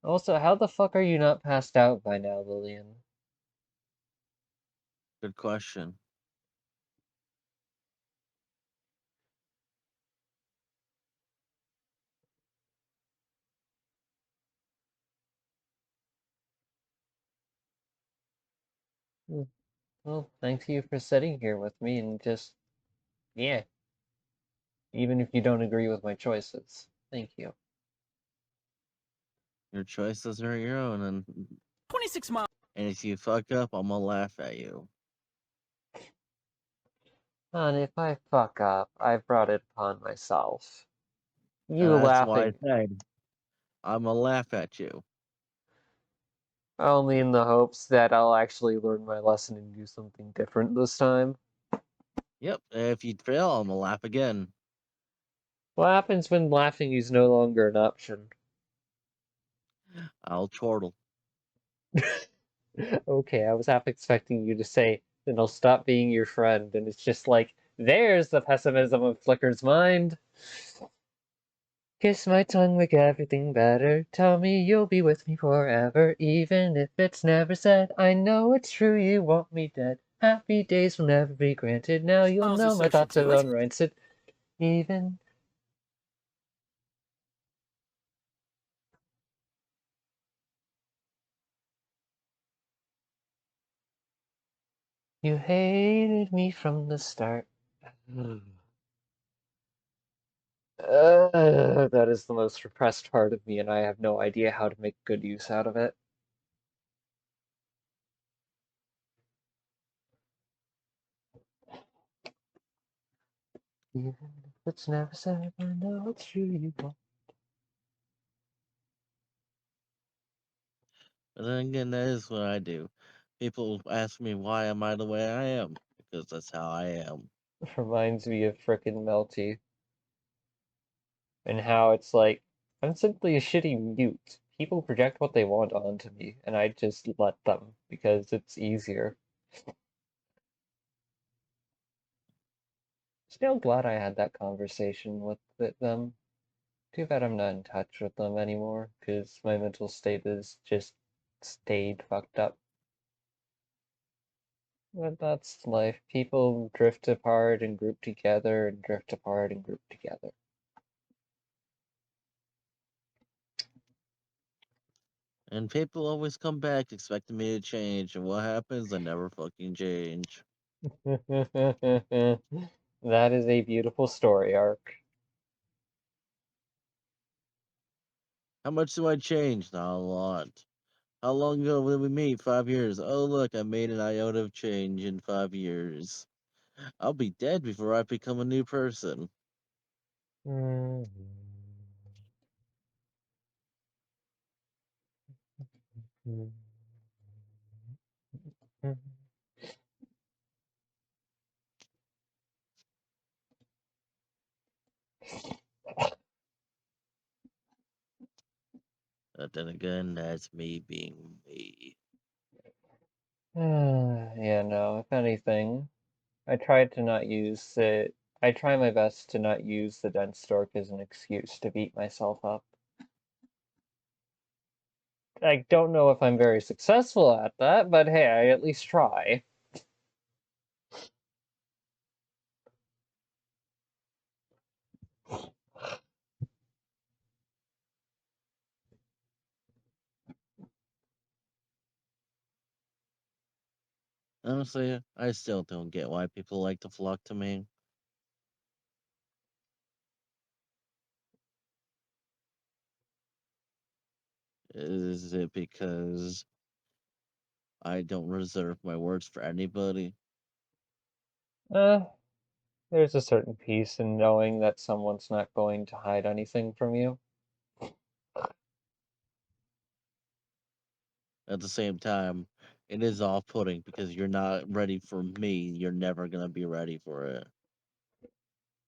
Also, how the fuck are you not passed out by now, Lillian? Good question. Mm, well, thank you for sitting here with me and just, yeah, even if you don't agree with my choices. Thank you. Your choices are your own, and 26 miles. and if you fuck up, I'm gonna laugh at you. And if I fuck up, I brought it upon myself. And You that's why I laughing said I'm gonna laugh at you. only in the hopes that I'll actually learn my lesson and do something different this time. Yep. If you fail, I'm gonna laugh again. What happens when laughing is no longer an option? I'll chortle. Okay, I was half expecting you to say, then I'll stop being your friend, and it's just like, there's the pessimism of Flicker's mind. Kiss my tongue, make everything better. Tell me you'll be with me forever, even if it's never said. I know it's true, you want me dead. Happy days will never be granted. Now you'll Miles know my associate thoughts are to it. unrinsed. Even you hated me from the start. That is the most repressed part of me, and I have no idea how to make good use out of it. Even if it's never said, I know it's true you want. But then again, that is what I do. People ask me why am I the way I am because that's how I am. Reminds me of frickin' Melty, and how it's like, I'm simply a shitty mute. People project what they want onto me, and I just let them, because it's easier. Still glad I had that conversation with them. Too bad I'm not in touch with them anymore, because my mental state is just stayed fucked up. But that's life. People drift apart and group together, and drift apart and group together. And people always come back expecting me to change, and what happens? I never fucking change. That is a beautiful story arc. How much do I change? Not a lot. How long ago did we meet? 5 years. Oh, look, I made an iota of change in 5 years. I'll be dead before I become a new person. But then again, that's me being me. Yeah, no, if anything, I tried to not use it. I try my best to not use the dense stork as an excuse to beat myself up. I don't know if I'm very successful at that, but hey, I at least try. Honestly, I still don't get why people like to flock to me. Is it because I don't reserve my words for anybody? Uh, there's a certain peace in knowing that someone's not going to hide anything from you. At the same time, it is off putting because you're not ready for me. You're never going to be ready for it.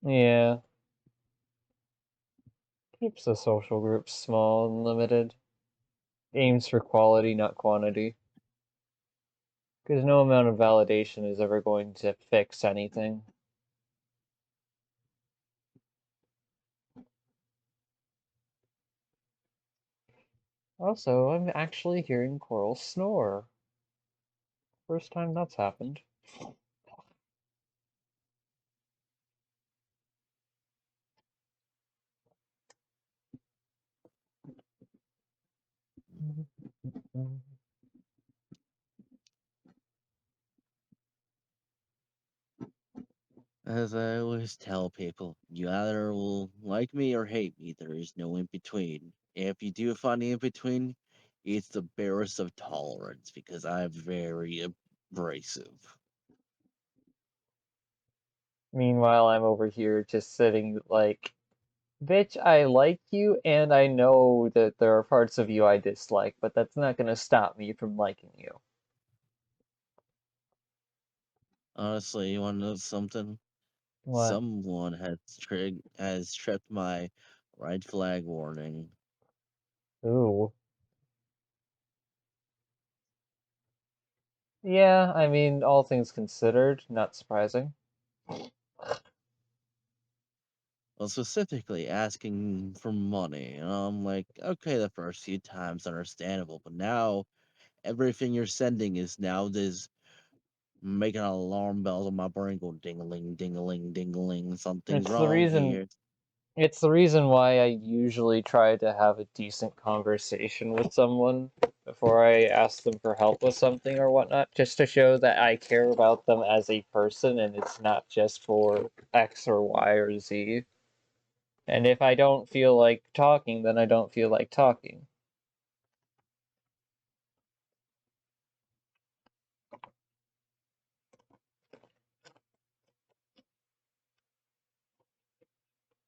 Yeah, keeps the social group small and limited. Aims for quality, not quantity. Because no amount of validation is ever going to fix anything. Also, I'm actually hearing Coral snore. First time that's happened. As I always tell people, you either will like me or hate me. There is no in between. If you do find the in between, it's the barest of tolerance because I'm very abrasive. Meanwhile, I'm over here just sitting like, bitch, I like you, and I know that there are parts of you I dislike, but that's not gonna stop me from liking you. Honestly, you want to know something? What? Someone has tripped my red flag warning. Ooh. Yeah, I mean, all things considered, not surprising. Well, specifically asking for money, and I'm like, okay, the first few times understandable, but now everything you're sending is now this making alarm bells on my brain go ding-a-ling, ding-a-ling, ding-a-ling. Something's It's the wrong reason here. it's the reason why I usually try to have a decent conversation with someone before I ask them for help with something or whatnot, just to show that I care about them as a person and it's not just for X or Y or Z. And if I don't feel like talking, then I don't feel like talking.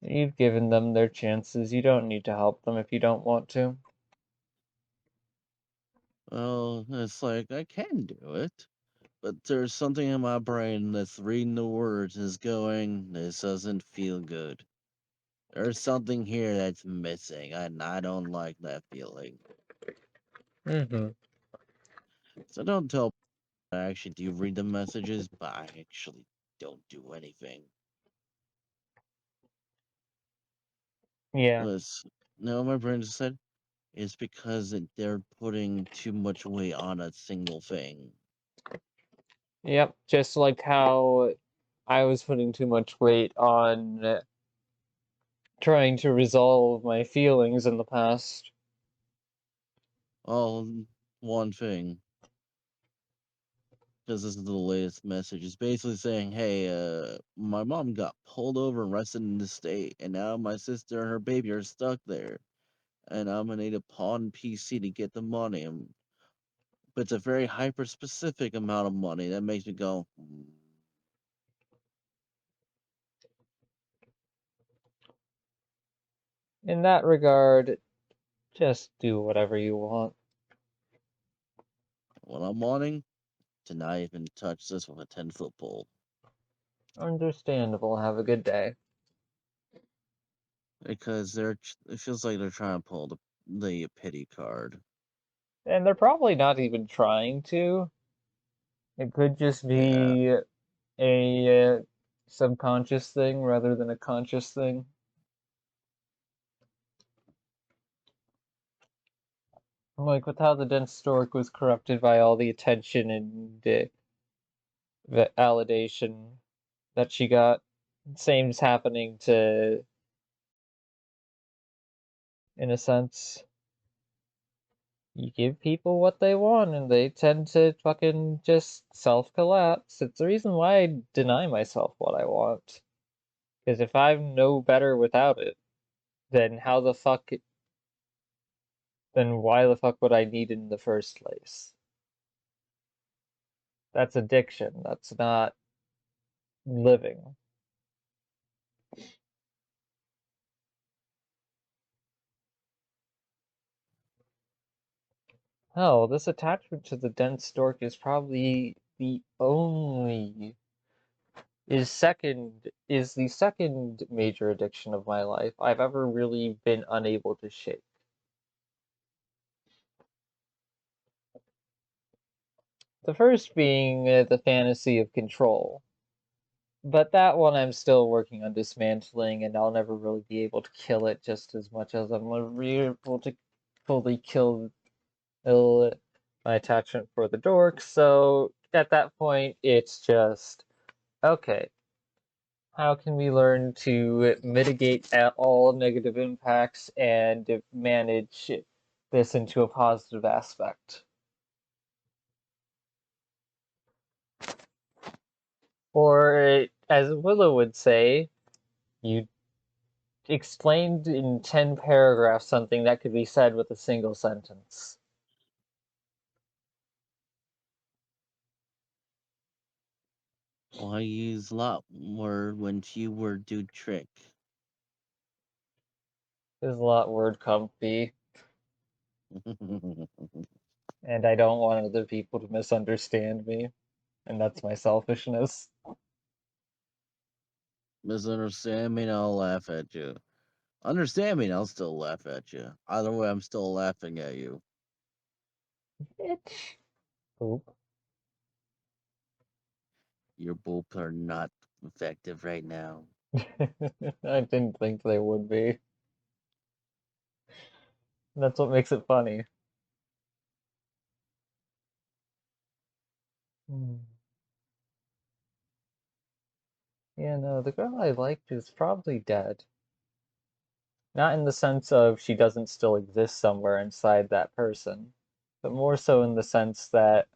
You've given them their chances. You don't need to help them if you don't want to. Well, it's like I can do it, but there's something in my brain that's reading the words and is going, this doesn't feel good. There's something here that's missing, and I don't like that feeling. Mm-hmm. So don't tell I actually do read the messages, but I actually don't do anything. Yeah. Let's no, my brain just said it's because they're putting too much weight on a single thing. Yep. Just like how I was putting too much weight on trying to resolve my feelings in the past. All one thing, because this is the latest message. It's basically saying, "Hey, my mom got pulled over and arrested in the state, and now my sister and her baby are stuck there, and I'm gonna need a pawn PC to get the money." But it's a very hyper specific amount of money that makes me go, "Hmm, In that regard, just do whatever you want. what I'm wanting to not even touch this with a 10-foot pole." Understandable. Have a good day. Because it feels like they're trying to pull the pity card. And they're probably not even trying to. It could just Yeah. be a subconscious thing rather than a conscious thing. Like with how the dense stork was corrupted by all the attention and validation that she got. Same's happening to, in a sense, you give people what they want and they tend to fucking just self collapse. It's the reason why I deny myself what I want. Because if I'm no better without it, then then why the fuck would I need it in the first place? That's addiction. That's not living. Hell, this attachment to the dense stork is probably the only is the second major addiction of my life I've ever really been unable to shake. The first being the fantasy of control. But that one I'm still working on dismantling, and I'll never really be able to kill it just as much as I'm able to fully kill my attachment for the dork. So at that point, it's just okay. How can we learn to mitigate all negative impacts and manage this into a positive aspect? Or as Willow would say, you explained in 10 paragraphs something that could be said with a single sentence. Why use lot word when few word do trick? There's a lot word comfy, and I don't want other people to misunderstand me, and that's my selfishness. Misunderstand me and I'll laugh at you. Understand me and I'll still laugh at you. Either way, I'm still laughing at you. Bitch. Poop. Your boops are not effective right now. I didn't think they would be. That's what makes it funny. Hmm. Yeah, no, the girl I liked is probably dead. Not in the sense of she doesn't still exist somewhere inside that person, but more so in the sense that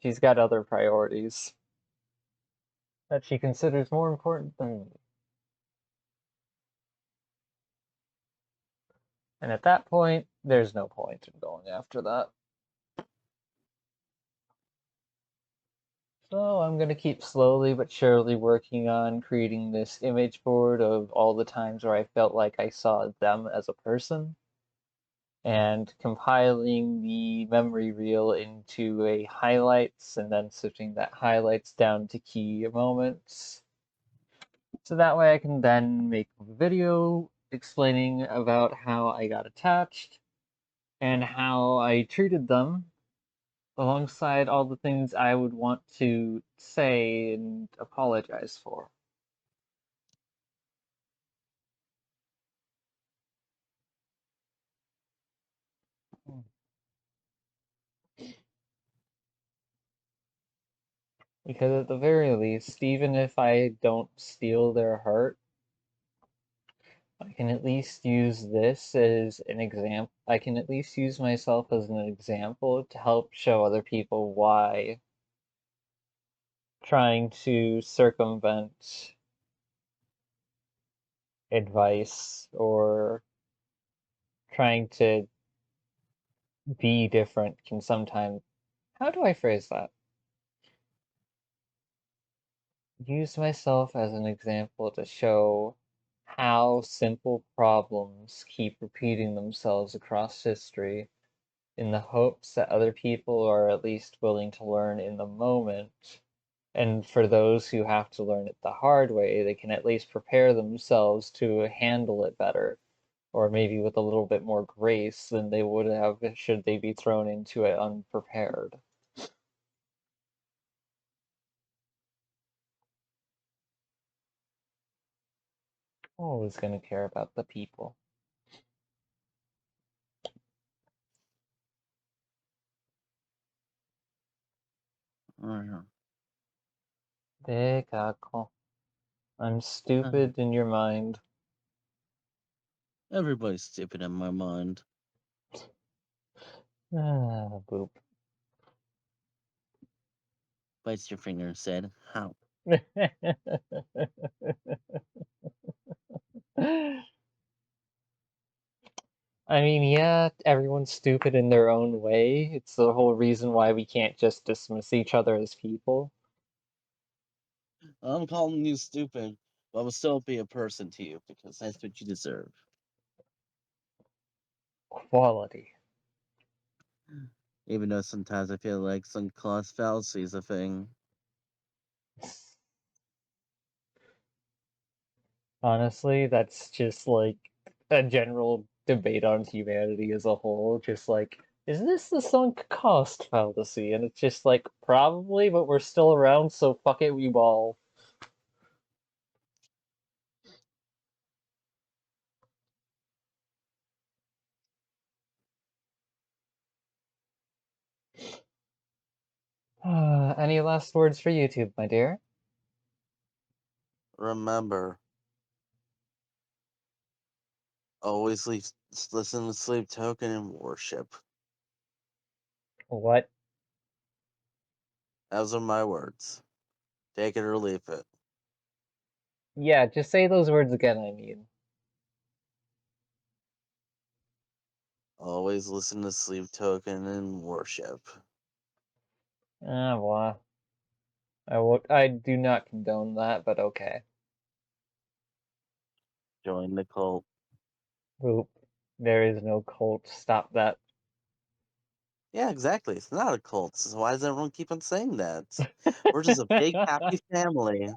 she's got other priorities that she considers more important than me. And at that point, there's no point in going after that. So I'm gonna keep slowly but surely working on creating this image board of all the times where I felt like I saw them as a person, and compiling the memory reel into a highlights and then switching that highlights down to key moments. So that way I can then make a video explaining about how I got attached and how I treated them alongside all the things I would want to say and apologize for. Because at the very least, even if I don't steal their heart, I can at least use this as an example. I can at least use myself as an example to help show other people why trying to circumvent advice or trying to be different can sometimes. How do I phrase that? Use myself as an example to show how simple problems keep repeating themselves across history in the hopes that other people are at least willing to learn in the moment. And for those who have to learn it the hard way, they can at least prepare themselves to handle it better, or maybe with a little bit more grace than they would have should they be thrown into it unprepared. Always going to care about the people. Uh, Big Uncle. I'm stupid in your mind. Everybody's stupid in my mind. Ah, boop. Bites your finger and said, how? I mean, yeah, everyone's stupid in their own way. It's the whole reason why we can't just dismiss each other as people. I'm calling you stupid, but I will still be a person to you because that's what you deserve. Quality. Even though sometimes I feel like some class fallacy is a thing. Honestly, that's just like a general debate on humanity as a whole. Just like, is this the sunk cost fallacy? And it's just like, probably, but we're still around, so fuck it, we ball. Any last words for YouTube, my dear? Remember, always listen to Sleep Token and worship. What? Those are my words. Take it or leave it. Yeah, just say those words again, I mean. Always listen to Sleep Token and worship. Ah, well. I do not condone that, but okay. Join the cult. Oop. There is no cult. Stop that. Yeah, exactly. It's not a cult. So why does everyone keep on saying that? We're just a big happy family.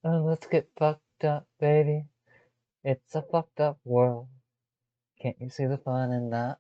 Let's get fucked up, baby. It's a fucked up world. Can't you see the fun in that?